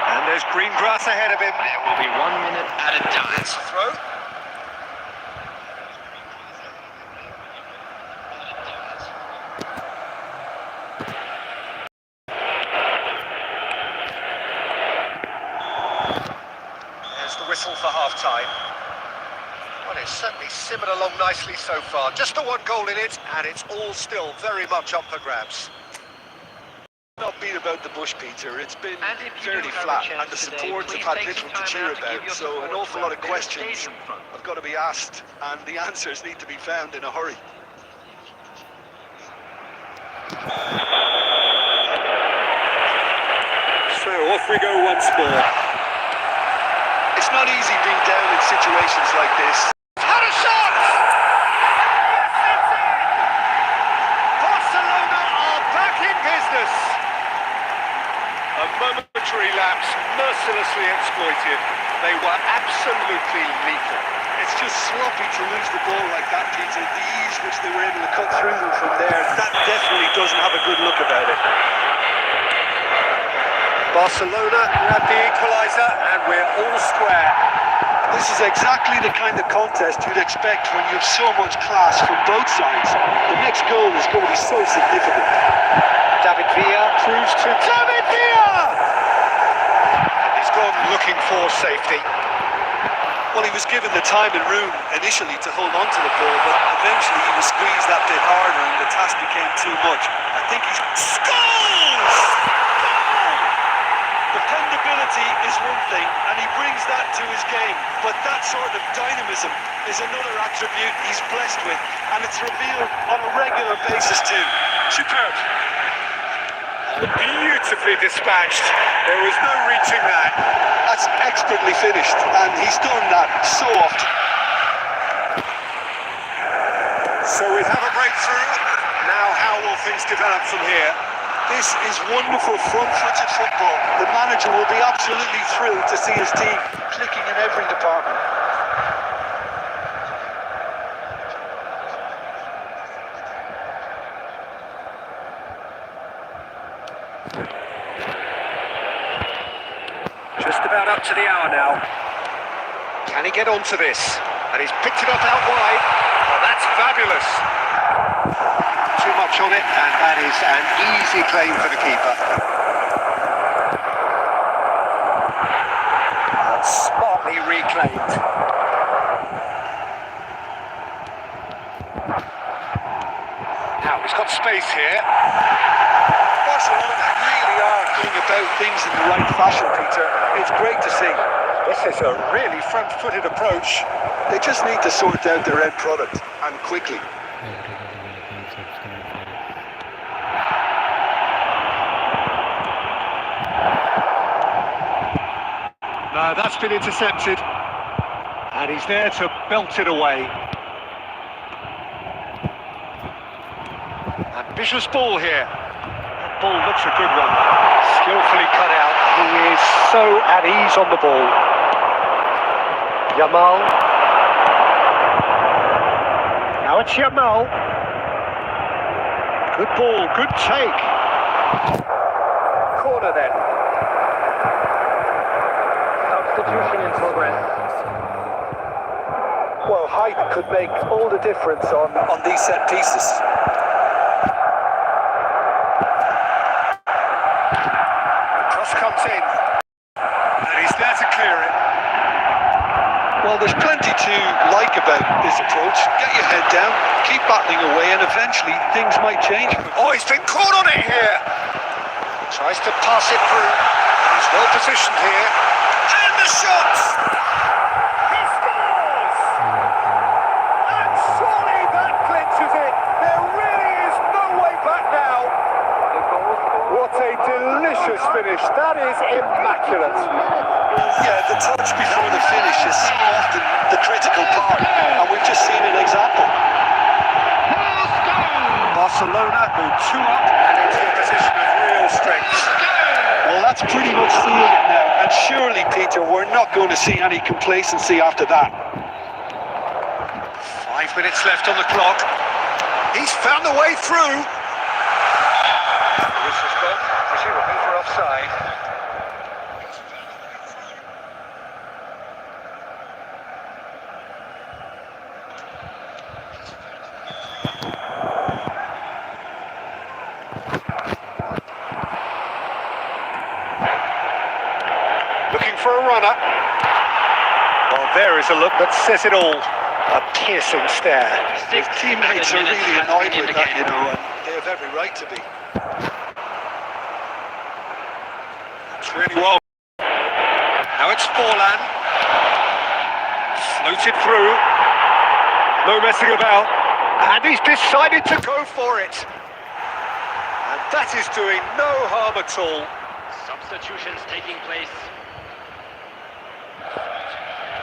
And there's green grass ahead of him. There will be 1 minute at a time. That's a throw. There's the whistle for half-time. Well, it's certainly simmered along nicely so far. Just the one goal in it, and it's all still very much up for grabs. Not be the about the bush, Peter. It's been And if you do fairly have a flat, chance and the today, supporters please have had take little some to time cheer out to give about. your So an support awful to lot our of bit of questions stadium front. have got to be asked, and the answers need to be found in a hurry. So off we go once more. It's not easy being down in situations like this. Had a shot! Barcelona are back in business. A momentary lapse, mercilessly exploited. They were absolutely lethal. It's just sloppy to lose the ball like that, Peter. The ease which they were able to cut through them from there, that definitely doesn't have a good look about it. Barcelona grab the equaliser and we're all square. This is exactly the kind of contest you'd expect when you have so much class from both sides. The next goal is going to be so significant. David Villa proves to David Villa! And he's gone looking for safety. Well, he was given the time and room initially to hold on to the ball, but eventually he was squeezed that bit harder and the task became too much. I think he's... Scores! Dependability is one thing, and he brings that to his game, but that sort of dynamism is another attribute he's blessed with, and it's revealed on a regular basis too. Superb. beautifully dispatched. There was no reaching that. That's expertly finished, and he's done that so often. So we have a breakthrough. Now how will things develop from here? This is wonderful front-footed football. The manager will be absolutely thrilled to see his team clicking in every department. Just about up to the hour now. Can he get onto this? And he's picked it up out wide. Oh, that's fabulous. Too much on it, and that is an easy claim for the keeper. Smartly reclaimed. Now he's got space here. Barcelona really are going about things in the right fashion, Peter. It's great to see. This is a really front-footed approach. They just need to sort out their end product, and quickly. No, that's been intercepted. And he's there to belt it away. Ambitious ball here. That ball looks a good one. Skillfully cut out. He is so at ease on the ball. Yamal. Now it's Yamal. Good ball, good take. Corner then. Substitution in progress. Well, height could make all the difference on these set pieces. Cross comes in. And he's there to clear it. Well, there's plenty to like about this approach. Get your head down, keep battling away, and eventually things might change. Oh, he's been caught on it here. Tries to pass it through. He's well positioned here. And the shot! He scores! And surely that clinches it. There really is no way back now. What a delicious finish. That is immaculate. Yeah, the touch before the finish is so often the critical part, and we've just seen an example. Barcelona go 2 up and into a position of real strength. Well, that's pretty much sealed it now, and surely, Peter, we're not going to see any complacency after that. 5 minutes left on the clock. He's found the way through. The whistle's gone, presumably for offside. Looking for a runner. Well, there is a look that says it all. A piercing stare. His teammates are really annoyed with that, you know, and they have every right to be. It's really well. Now it's Forlan. Floated through. No messing about. And he's decided to go for it. And that is doing no harm at all. Substitutions taking place.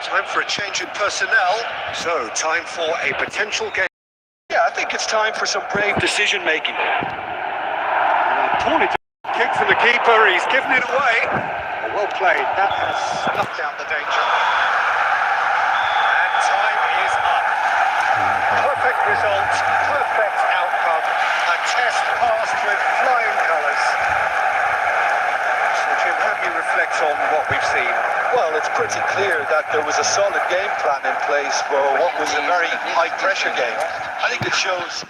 Time for a change in personnel. So, time for a potential game. Yeah, I think it's time for some brave decision making. Poorly kick from the keeper, he's given it away. Well played, that has snuffed out the danger. And time is up. Perfect result, perfect outcome. A test passed with flying colours. So Jim, how do you reflect on what we've seen? Well, it's pretty clear that there was a solid game plan in place for what was a very high-pressure game. I think it shows...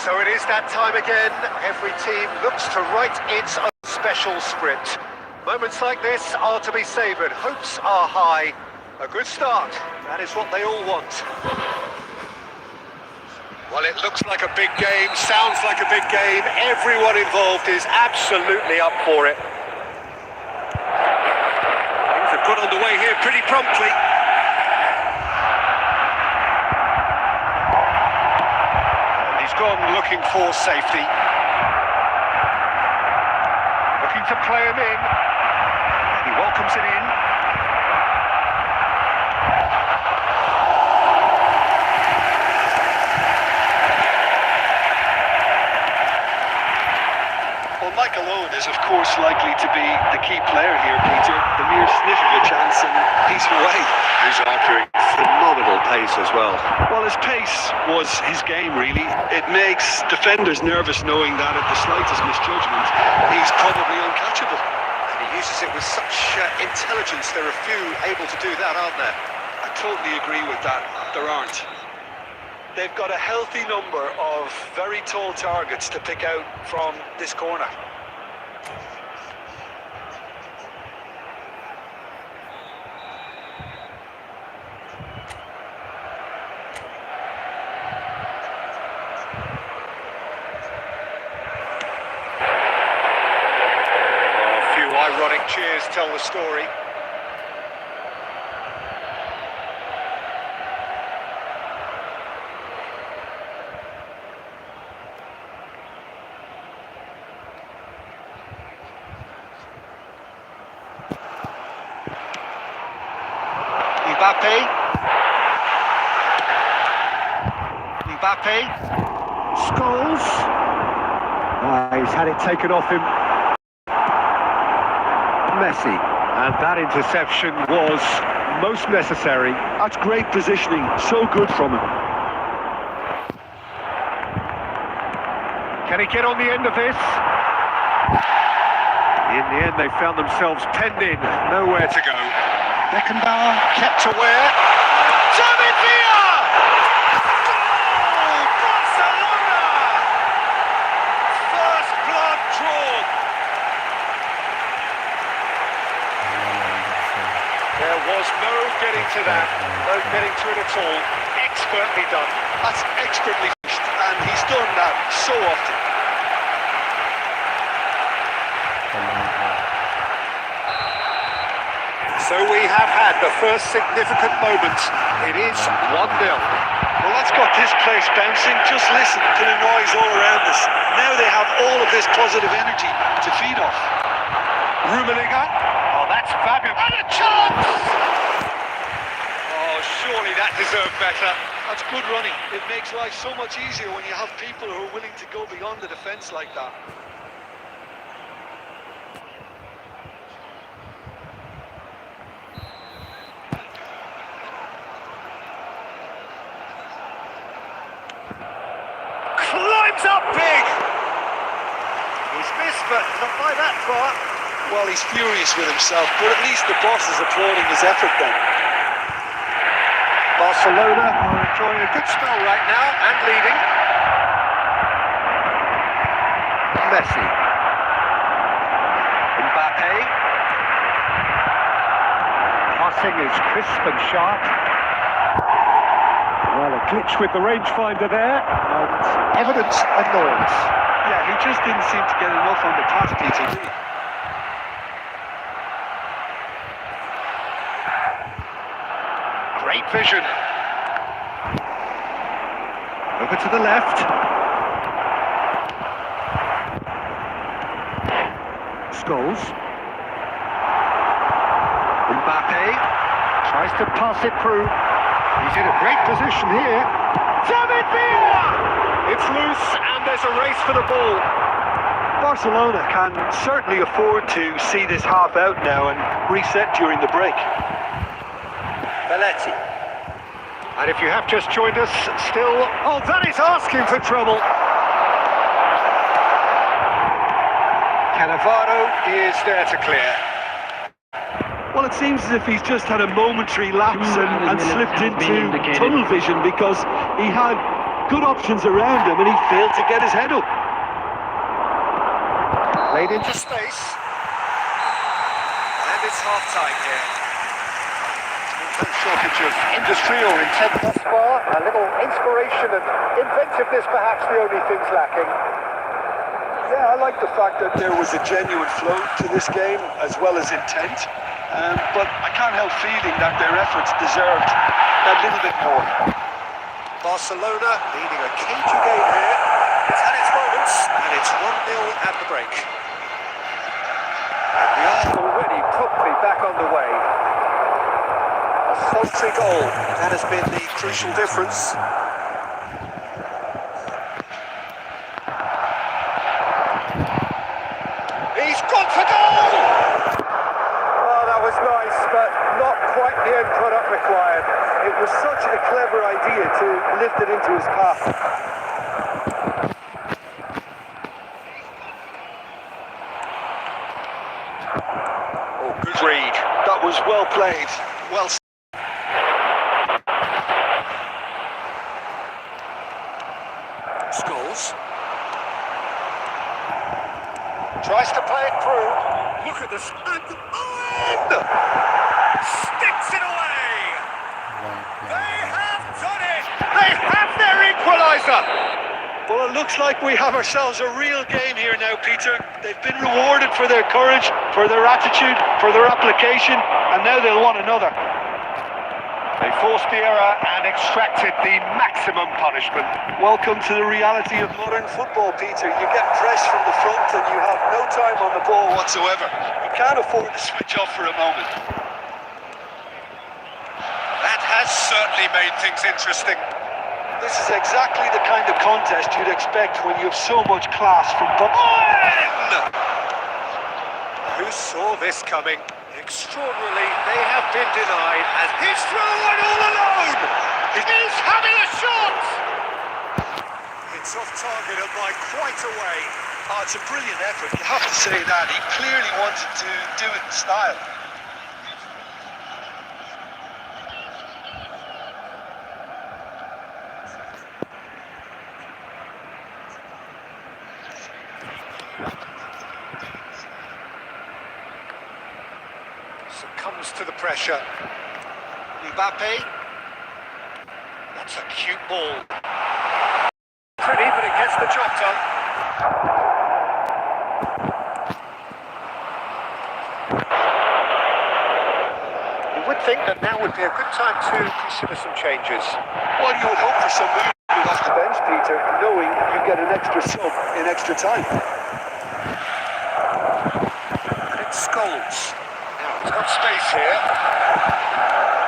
So it is that time again. Every team looks to write its own special script. Moments like this are to be savoured. Hopes are high. A good start. That is what they all want. Well, it looks like a big game, sounds like a big game. Everyone involved is absolutely up for it. Things have got underway here pretty promptly. Gone looking for safety. Looking to play him in. He welcomes it in. Well, Michael Owen is, of course, likely to be the key player here, Peter. The mere sniff of a chance and he's away. He's arguing phenomenal pace as well. Well, his pace was his game, really. It makes defenders nervous knowing that at the slightest misjudgment, he's probably uncatchable. And he uses it with such intelligence. There are few able to do that, aren't there? I totally agree with that. There aren't. They've got a healthy number of very tall targets to pick out from this corner. Ironic cheers tell the story. Mbappe. Scholes. He's had it taken off him. Messi, and that interception was most necessary. That's great positioning, so good from him. Can he get on the end of this? In the end, they found themselves penned in, nowhere to go. Beckenbauer kept aware. David Villa! Goal! Barcelona! First blood drawn. was no getting to that, no getting to it at all. Expertly done. That's expertly fished, and he's done that so often. So we have had the first significant moment. It is 1-0. Well, that's got this place bouncing. Just listen to the noise all around us. Now they have all of this positive energy to feed off. Rummenigge. Oh, that's fabulous. And a chance! Oh, surely that deserved better. That's good running. It makes life so much easier when you have people who are willing to go beyond the defence like that. Climbs up big! He's missed, but not by that far. Well, he's furious with himself, but at least the boss is applauding his effort then. Barcelona are enjoying a good spell right now and leading. Messi. Mbappe. Passing is crisp and sharp. Well, a glitch with the rangefinder there, and evidence annoyance. Yeah, he just didn't seem to get enough on the pass, Peter. Great vision. Over to the left. Scholes. Mbappe tries to pass it through. He's in a great position here. David Villa! It's loose and there's a race for the ball. Barcelona can certainly afford to see this half out now and reset during the break. Belletti. And if you have just joined us, still... Oh, that is asking for trouble. Cannavaro is there to clear. Well, it seems as if he's just had a momentary lapse and slipped into tunnel vision because he had good options around him and he failed to get his head up. Laid into space. And it's half-time here. No shortage of industrial intent thus far. A little inspiration and inventiveness, perhaps the only things lacking. Yeah, I like the fact that there was a genuine flow to this game as well as intent. But I can't help feeling that their efforts deserved that little bit more. Barcelona leading a cagey game here. It's had its moments, and it's 1-0 at the break. And we are already promptly back on the way. A sultry goal. That has been the crucial difference. He's gone for goal! Oh, that was nice, but not quite the end product required. It was such a clever idea to lift it into his path. Oh, good read. That was well played. Well. Scholes. Tries to play it through. Look at this. And sticks it away. They have done it. They have their equaliser. Well, it looks like we have ourselves a real game here now, Peter. They've been rewarded for their courage, for their attitude, for their application, and now they'll want another. They forced the error and extracted the maximum punishment. Welcome to the reality of modern football, Peter. You get pressed from the front and you have no time on the ball whatsoever. You can't afford to switch off for a moment. That has certainly made things interesting. This is exactly the kind of contest you'd expect when you have so much class from both. Who saw this coming? Extraordinarily, they have been denied, and he's through and all alone! He's having a shot! It's off target and by quite a way. Oh, it's a brilliant effort, you have to say that. He clearly wanted to do it in style. Succumbs to the pressure. Mbappe. That's a cute ball. Pretty, but it gets the job done. You would think that now would be a good time to consider some changes. Well, you would hope for some movement off the bench, Peter, knowing you get an extra sub in extra time. And it's Scholes. Now he's got space here.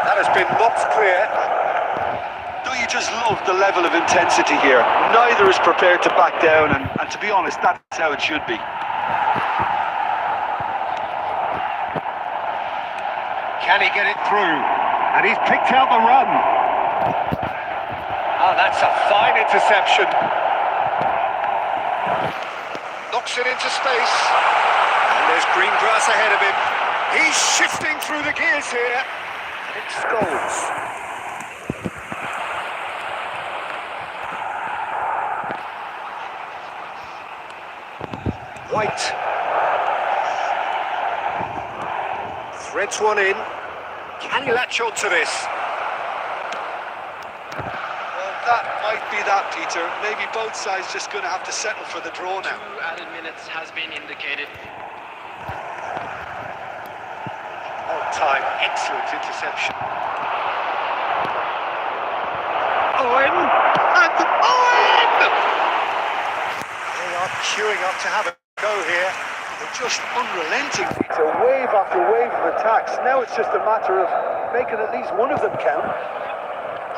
That has been knocked clear. Don't you just love the level of intensity here? Neither is prepared to back down, and to be honest, that's how it should be. Can he get it through? And he's picked out the run. Oh, that's a fine interception. Knocks it into space. And there's green grass ahead of him. He's shifting through the gears here. And it's Scholes. White. Threads one in. Can he latch on to this? Well, that might be that, Peter. Maybe both sides just going to have to settle for the draw now. 2 added minutes has been indicated. On time, excellent interception. Owen! And Owen! They are queuing up to have a go here. They're just unrelenting, Peter. Wave after wave of attacks. Now it's just a matter of making at least one of them count.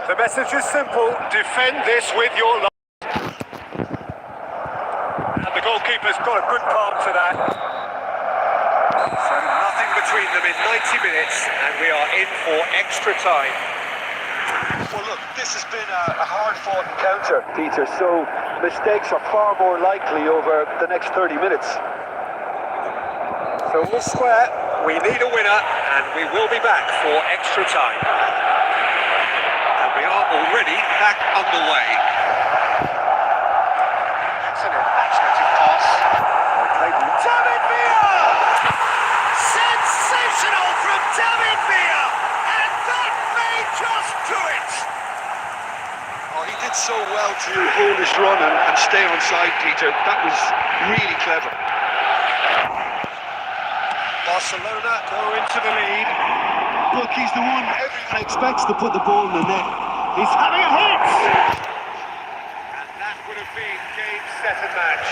The message is simple: defend this with your life. And the goalkeeper's got a good palm to that. So nothing between them in 90 minutes, and we are in for extra time. Well, look, this has been a hard-fought encounter, Peter, so mistakes are far more likely over the next 30 minutes. So we'll square, we need a winner, and we will be back for extra time. And we are already back underway. That's an imaginative pass. David Villa! Sensational from David Villa! And that may just do it! Oh, he did so well to hold his run and stay on side, Peter. That was really clever. Barcelona go into the lead. Look, he's the one everyone expects to put the ball in the net. He's having a hit! And that would have been game, set and match.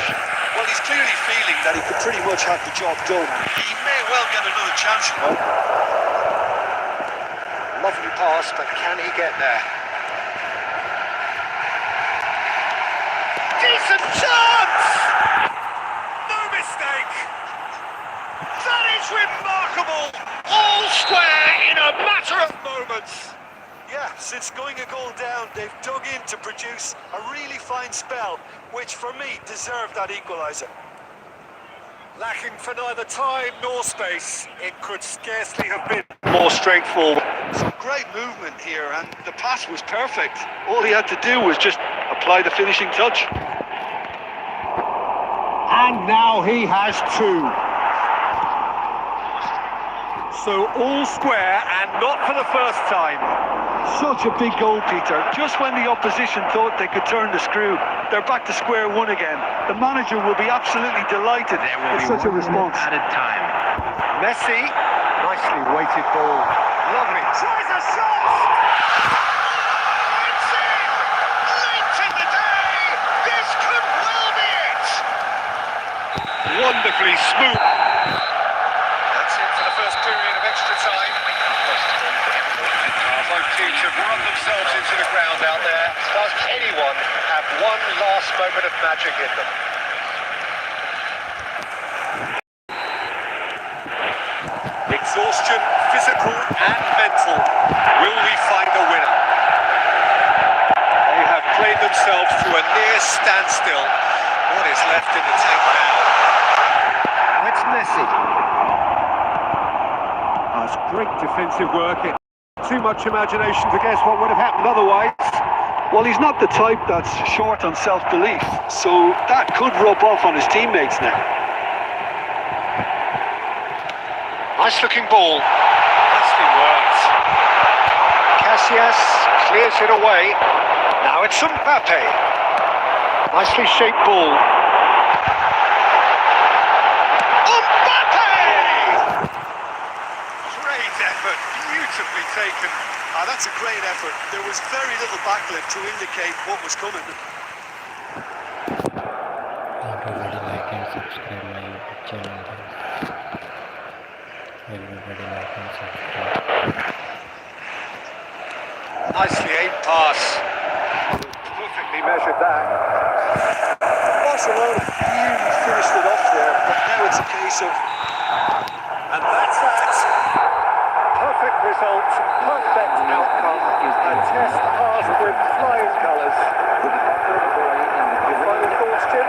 Well, he's clearly feeling that he could pretty much have the job done. He may well get another chance, you know. Lovely pass, but can he get there? Decent chance! No mistake! That is remarkable! All square in a matter of moments! Yeah, since going a goal down, they've dug in to produce a really fine spell, which for me deserved that equaliser. Lacking for neither time nor space, it could scarcely have been more straightforward. Some great movement here, and the pass was perfect. All he had to do was just apply the finishing touch. And now he has two. So all square, and not for the first time. Such a big goal, Peter. Just when the opposition thought they could turn the screw, they're back to square one again. The manager will be absolutely delighted with such a response. Added time. Messi, nicely weighted ball. Lovely. Tries a shot! It's in! Late in the day! This could well be it! Wonderfully smooth. That's it for the first period of extra time. Both teams have run themselves into the ground out there. Does anyone have one last moment of magic in them? Exhaustion, physical and mental. Will we find a winner? They have played themselves to a near standstill. What is left in the tank now? Now it's Messi. That's great defensive work. Too much imagination to guess what would have happened otherwise. Well, he's not the type that's short on self-belief, so that could rub off on his teammates now. Nice looking ball. Nicely worked. Casillas clears it away. Now it's Mbappe. Nicely shaped ball. Mbappe! Great effort, beautifully taken. That's a great effort. There was very little backlit to indicate what was coming. Everybody like and subscribe my YouTube channel, guys. Everybody like and subscribe. Nicely aimed pass. Perfectly measured that. Barcelona really finished it off there, but now it's a case of... And that's that. Perfect result, perfect outcome. A test passed with flying colours. Your final thoughts, Jim?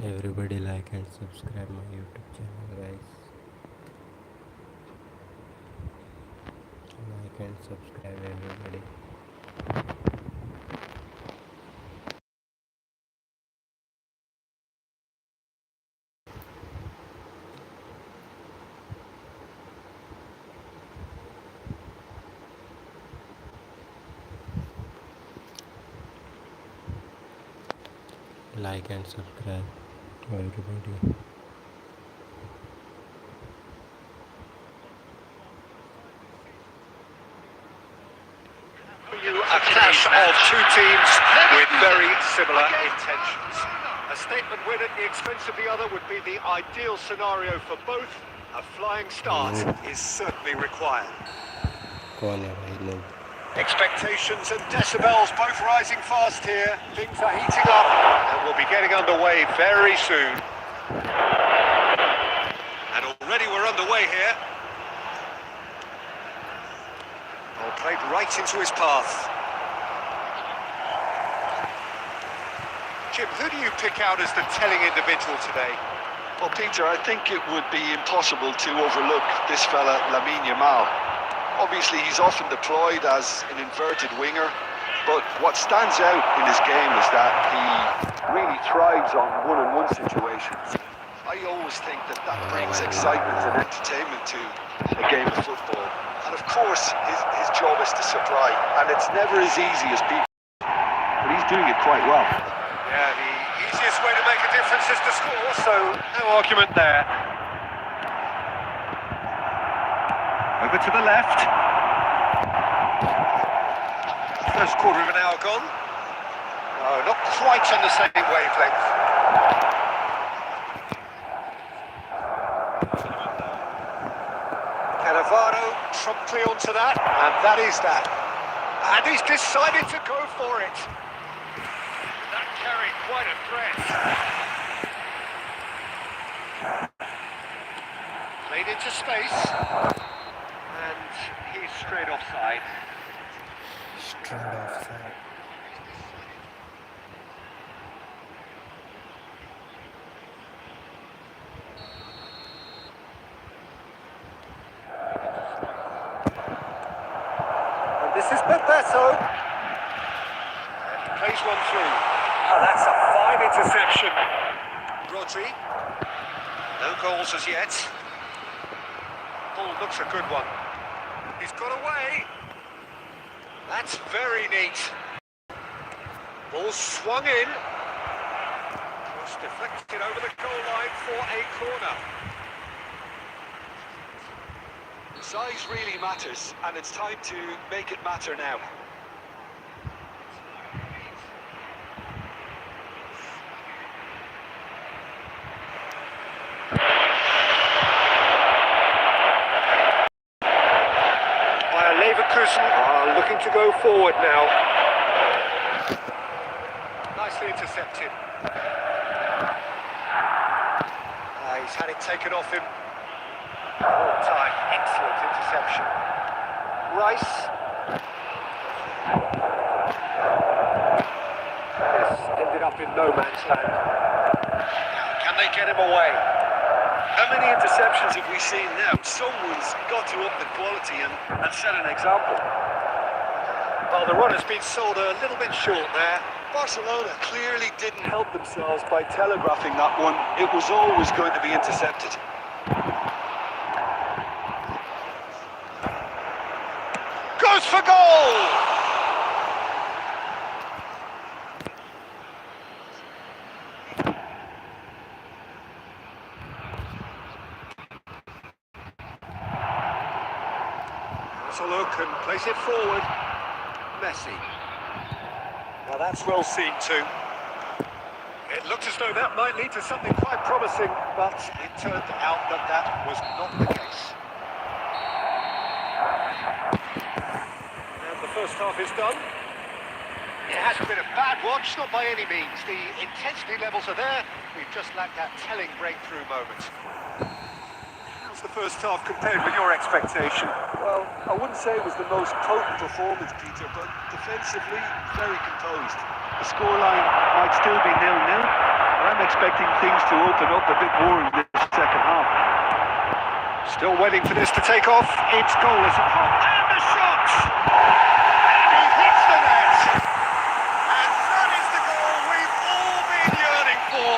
Everybody like and subscribe my YouTube channel, guys. Like and subscribe, everybody. Like and subscribe, everybody. A clash of two teams with very similar intentions. A statement win at the expense of the other would be the ideal scenario for both. A flying start is certainly required. कौन है भाई लोग? Expectations and decibels both rising fast here. Things are heating up and we'll be getting underway very soon. And already we're underway here. Ball played right into his path. Jim, who do you pick out as the telling individual today? Well, Peter, I think it would be impossible to overlook this fella, Lamine Yamal. Obviously, he's often deployed as an inverted winger, but what stands out in his game is that he really thrives on one-on-one situations. I always think that brings excitement and entertainment to a game of football. And of course, his job is to supply, and it's never as easy as people, but he's doing it quite well. Yeah, the easiest way to make a difference is to score, so no argument there. Over to the left. First quarter of an hour gone. No, not quite on the same wavelength. Cannavaro promptly onto that, and that is that. And he's decided to go for it. That carried quite a threat. Played into space. And he's straight offside. Straight offside. And this is Bebeto. And he plays one through. Oh, that's a fine interception. Rodri. No goals as yet. Ball looks a good one. He's got away. That's very neat. Ball swung in. Cross deflected over the goal line for a corner. Size really matters, and it's time to make it matter now. Leverkusen are looking to go forward now. Nicely intercepted. He's had it taken off him. All time, excellent interception. Rice. This ended up in no man's land. Can they get him away? How many interceptions have we seen now? Someone's got to up the quality and set an example. Well, the run has been sold a little bit short there. Barcelona clearly didn't help themselves by telegraphing that one. It was always going to be intercepted. Goes for goal! Solo can place it forward. Messi. Now that's well seen too. It looked as though that might lead to something quite promising, but it turned out that that was not the case. And the first half is done. It hasn't been a bad watch, not by any means. The intensity levels are there. We've just lacked that telling breakthrough moment. How's the first half compared with your expectation? Well, I wouldn't say it was the most potent performance, Peter, but defensively, very composed. The scoreline might still be 0-0, but I'm expecting things to open up a bit more in this second half. Still waiting for this to take off. It's goalless at home. And the shot! And he hits the net! And that is the goal we've all been yearning for.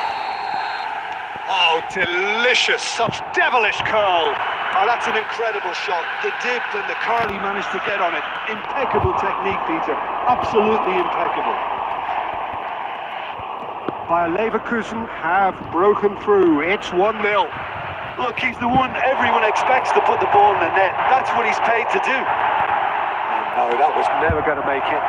Oh, delicious! Such devilish curl! Oh, that's an incredible shot. The dip and the curl he managed to get on it. Impeccable technique, Peter. Absolutely impeccable. Bayer Leverkusen have broken through. It's 1-0. Look, he's the one everyone expects to put the ball in the net. That's what he's paid to do. No, that was never going to make it.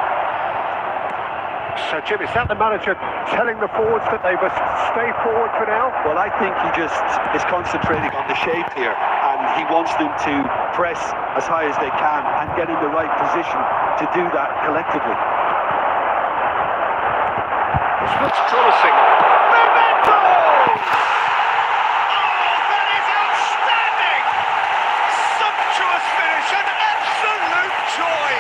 So, Jim, is that the manager telling the forwards that they must stay forward for now? Well, I think he just is concentrating on the shape here, and he wants them to press as high as they can and get in the right position to do that collectively. This looks promising. Memento! Oh, that is outstanding! Sumptuous finish, an absolute joy!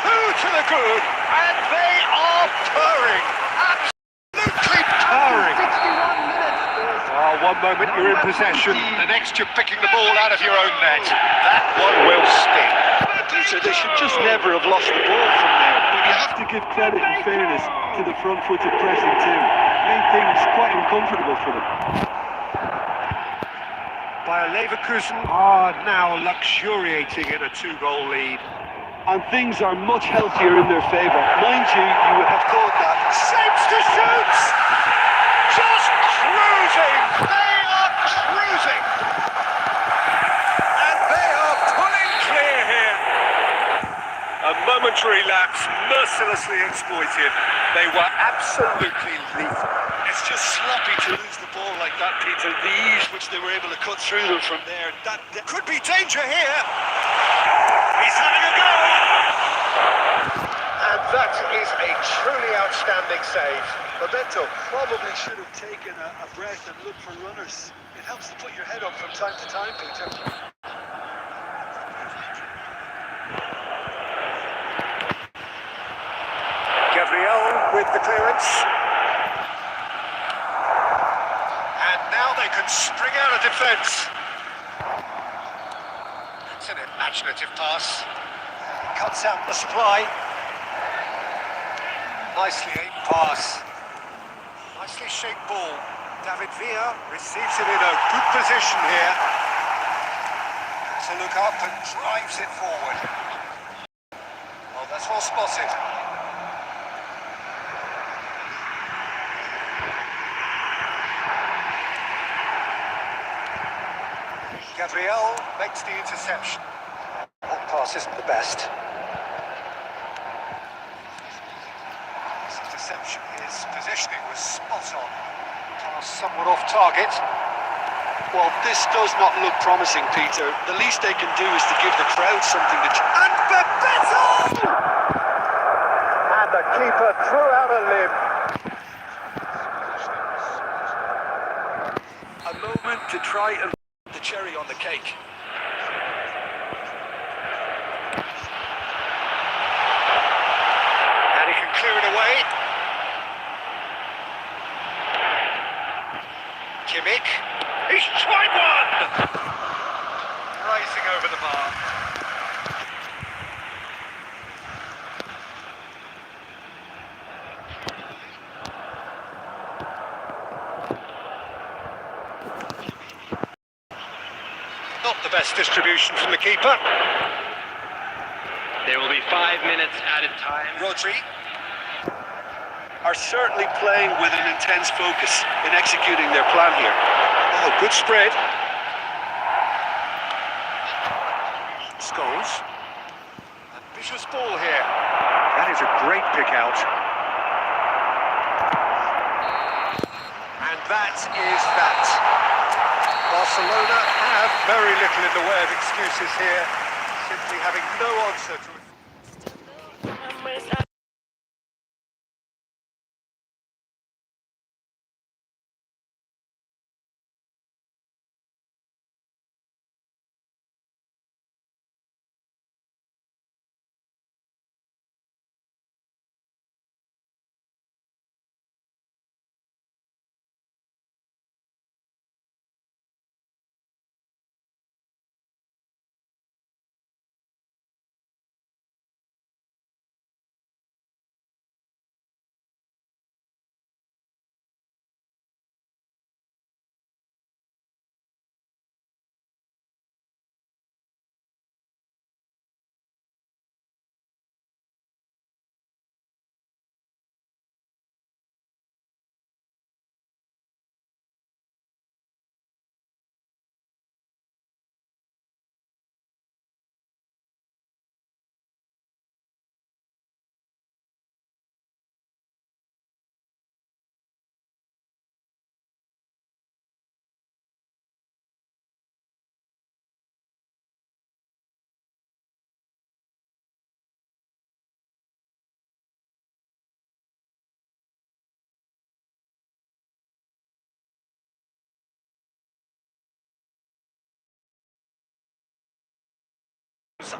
Two to the good, and they are purring. Absolutely purring. 61 minutes. Oh, one moment you're in possession, the next you're picking the ball out of your own net. That one will sting. Peter, they should just never have lost the ball from there. But you have to give credit and fairness to the front-footed pressing too. Made things quite uncomfortable for them. Bayer Leverkusen are now luxuriating in a 2-goal lead. And things are much healthier in their favour. Mind you, you would have thought that. Shapes to shoot! Just cruising! They are cruising! And they are pulling clear here. A momentary lapse, mercilessly exploited. They were absolutely lethal. It's just sloppy to lose the ball like that, Peter. The ease which they were able to cut through them from there. That Could be danger here. He's having a go! And that is a truly outstanding save. Memento probably should have taken a breath and looked for runners. It helps to put your head up from time to time, Peter. Gabriel with the clearance. And now they can spring out of defence. It's an imaginative pass. Cuts out the supply. Nicely aimed pass. Nicely shaped ball. David Villa receives it in a good position here. Has a look up and drives it forward. Well, that's well spotted. Gabriel makes the interception. That pass isn't the best. His interception, his positioning was spot on. Pass somewhat off target. Well, this does not look promising, Peter. The least they can do is to give the crowd something to... And Bebeto! And the keeper threw out a limb. A moment to try and put the cherry on the cake. And he can clear it away. Kimmich. He's tried one! Racing over the bar. Not the best distribution from the keeper. There will be 5 minutes added time. Rodri. Are certainly playing with an intense focus in executing their plan here. Oh, good spread. Scholes. Ambitious ball here. That is a great pick out. And that is that. Barcelona have very little in the way of excuses here, simply having no answer to it.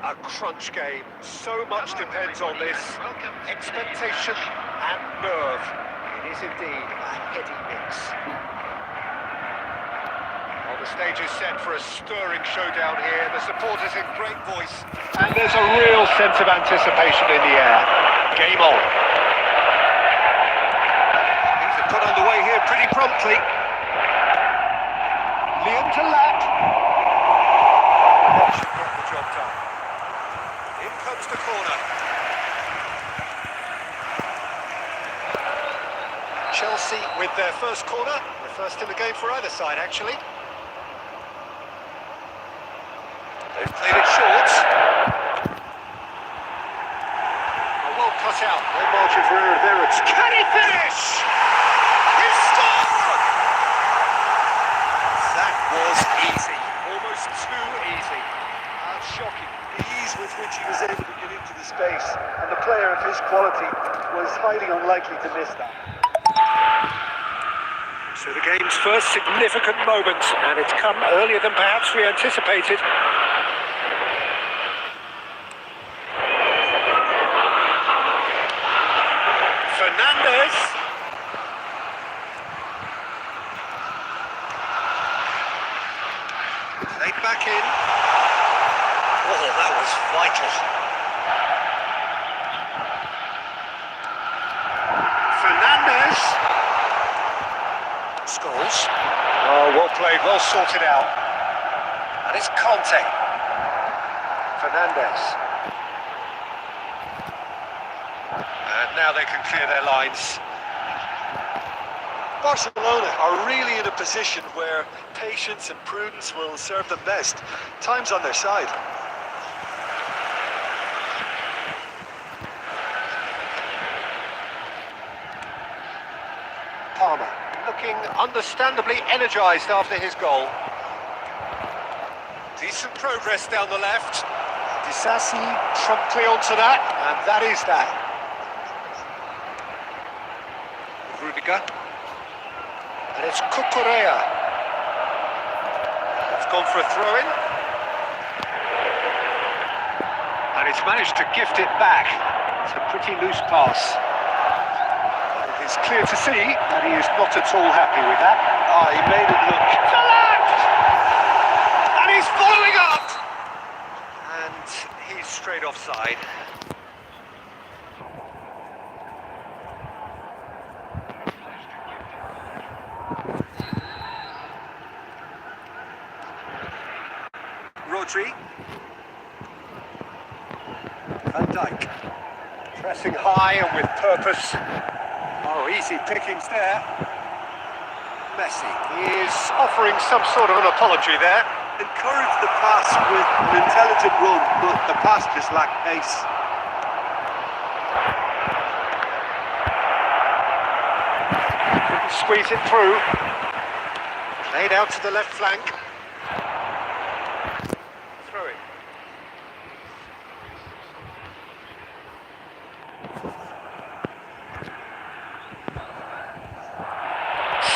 A crunch game. So much depends on this. Expectation and nerve. It is indeed a heady mix. Well, the stage is set for a stirring showdown here. The supporters in great voice. And there's a real sense of anticipation in the air. Game on. Things are put underway here pretty promptly. Liam to lap. That should get the job done. In comes the corner. Chelsea with their first corner. The first in the game for either side, actually. They've played it short. Well cut out. No margin for error there. It's Can he finish? He scored! That was easy. Almost too easy. Shocking. The ease with which he was able to get into the space, and the player of his quality was highly unlikely to miss that. So the game's first significant moment, and it's come earlier than perhaps we anticipated. Fernandes. Played back in. Oh, that was vital. Fernandes. Scholes. Oh, well played, well sorted out. And it's Conte. Fernandez. And now they can clear their lines. Barcelona are really in a position where patience and prudence will serve them best. Time's on their side. Palmer, looking understandably energised after his goal. Decent progress down the left. Disasi promptly onto that, and that is that. Rudiger. And it's Cucurella. It's gone for a throw-in. And it's managed to gift it back. It's a pretty loose pass. It's clear to see that he is not at all happy with that. He made it look... And he's following up! And he's straight offside. Rodri. Van Dijk. Pressing high and with purpose. Oh, easy pickings there. Messi. He is offering some sort of an apology there. Encouraged the pass with an intelligent run, but the pass just lacked pace. Couldn't squeeze it through. Played out to the left flank. Throw it.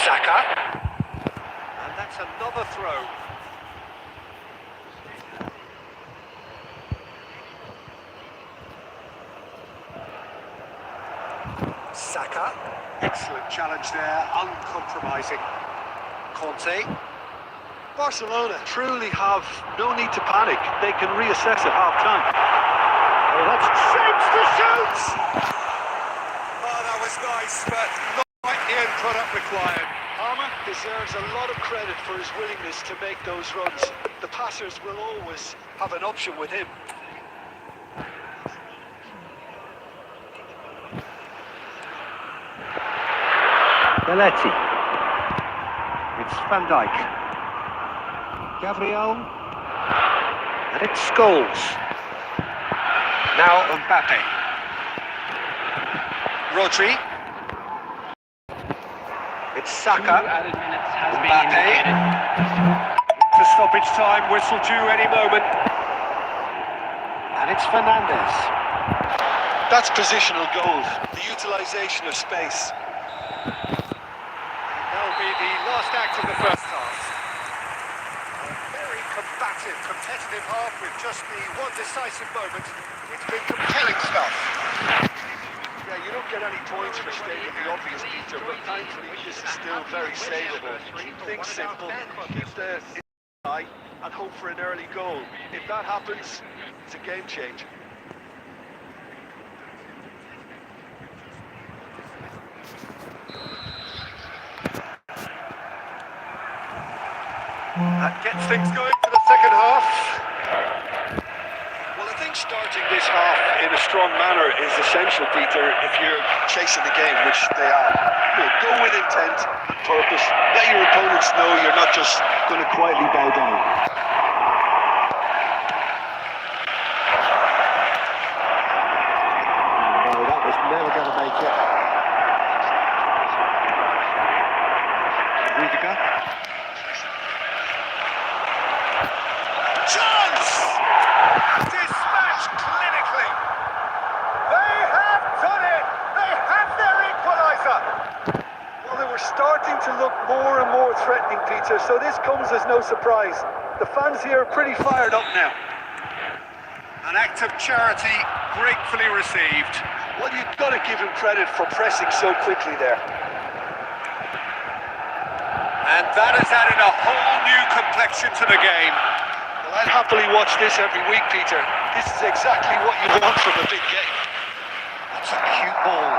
Saka. And that's another throw. Saka. Excellent challenge there, uncompromising. Conte. Barcelona truly have no need to panic. They can reassess at half-time. Oh, that's James to shoot! Oh, that was nice, but not quite the end product required. Palmer deserves a lot of credit for his willingness to make those runs. The passers will always have an option with him. Belletti. It's Van Dijk. Gabriel. And it's Scholes. Now Mbappe. Rodri. It's Saka. Mbappe. To stoppage time, whistle due any moment. And it's Fernandez. That's positional goal, the utilisation of space. That'll be the last act of the first half. A very combative, competitive half with just the one decisive moment. It's been compelling stuff. Yeah, you don't get any points for stating the obvious, Peter, but thankfully this is still very savable. Keep things simple, keep the eye, and hope for an early goal. If that happens, it's a game changer. That gets things going for the second half. Well, I think starting this half in a strong manner is essential, Peter, if you're chasing the game, which they are. You know, go with intent, purpose, let your opponents know you're not just going to quietly bow down. No, that was never going to make it. Rudiger. Chance! Dispatched clinically. They have done it! They have their equaliser! Well, they were starting to look more and more threatening, Peter, so this comes as no surprise. The fans here are pretty fired up now. An act of charity gratefully received. Well, you've got to give him credit for pressing so quickly there. And that has added a whole new complexion to the game. Well, I'd happily watch this every week, Peter. This is exactly what you want from a big game. That's a cute ball.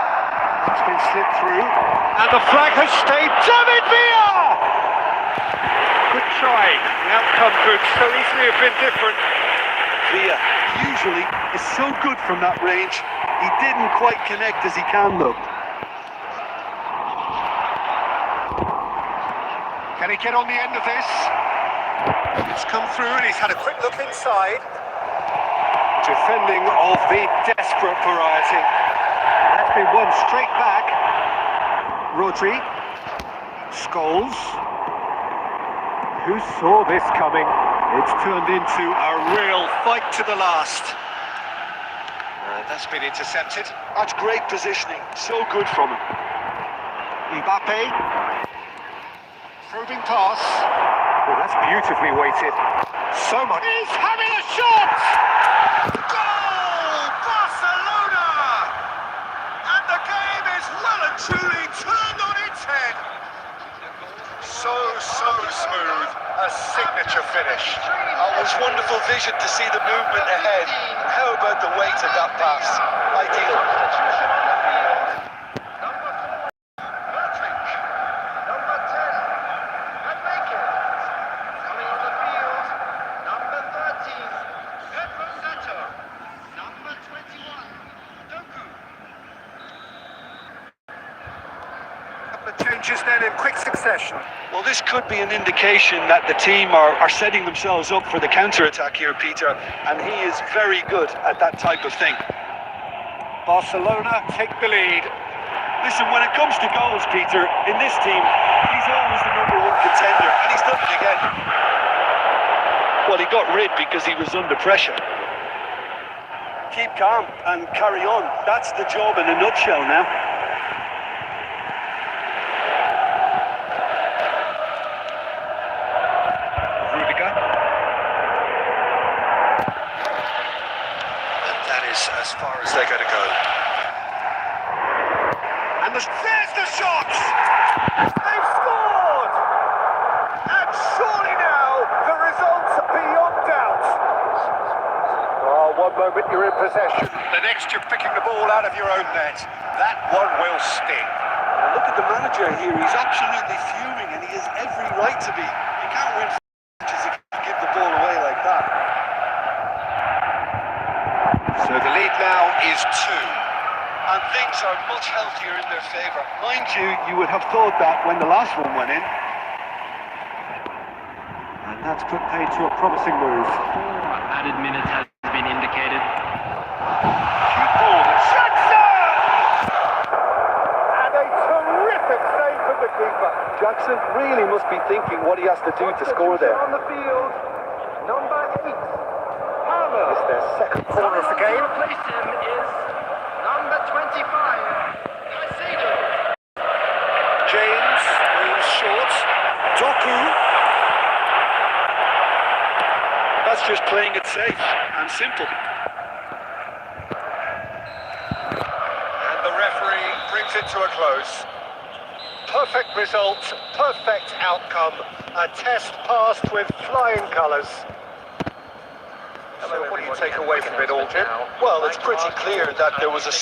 It's been slipped through. And the flag has stayed. David Villa! Good try. The outcome could so easily have been different. Villa naturally, is so good from that range. He didn't quite connect as he can, though. Can he get on the end of this? It's come through and he's had a quick look inside. Defending of the desperate variety. That's been won straight back. Rodri. Scholes. Who saw this coming? It's turned into a real fight to the last. That's been intercepted. That's great positioning. So good from him. Mbappe. Probing pass. Oh, that's beautifully weighted. So much. He's having a shot! Goal! Barcelona! And the game is well and truly turned on its head. So smooth. A signature finish. It was wonderful vision to see the movement ahead. How about the weight of that pass? Ideal. Substitution on the field. Number 4, Patrick. Number 10, Enrique. Coming on the field, number 13, Pedro Neto. Number 21, Doku. Couple of changes then in quick succession. Well, this could be an indication that the team are setting themselves up for the counter-attack here, Peter, and he is very good at that type of thing. Barcelona take the lead. Listen, when it comes to goals, Peter, in this team, he's always the #1 contender, and he's done it again. Well, he got rid because he was under pressure. Keep calm and carry on. That's the job in a nutshell now. As far as they're going to go. And there's the shot! They've scored! And surely now the results are beyond doubt. Oh, one moment you're in possession. The next you're picking the ball out of your own net. That one will sting. Look at the manager here. He's absolutely fuming, and he has every right to be. You can't win matches if you give the ball away like that. So the lead now is 2. And things are much healthier in their favour. Mind you, you would have thought that when the last one went in. And that's put paid to a promising move. 4 added minutes has been indicated. Cute ball. Jackson! And a terrific save from the keeper. Jackson really must be thinking what he has to do to score there. On the field, number 8. It's their second corner of the game. To replace him is number 25, Caicedo. James moves short. Doku. That's just playing it safe and simple. And the referee brings it to a close. Perfect result, perfect outcome. A test passed with flying colours. So what do you take away from it all, Jim? Well, it's pretty clear that there was a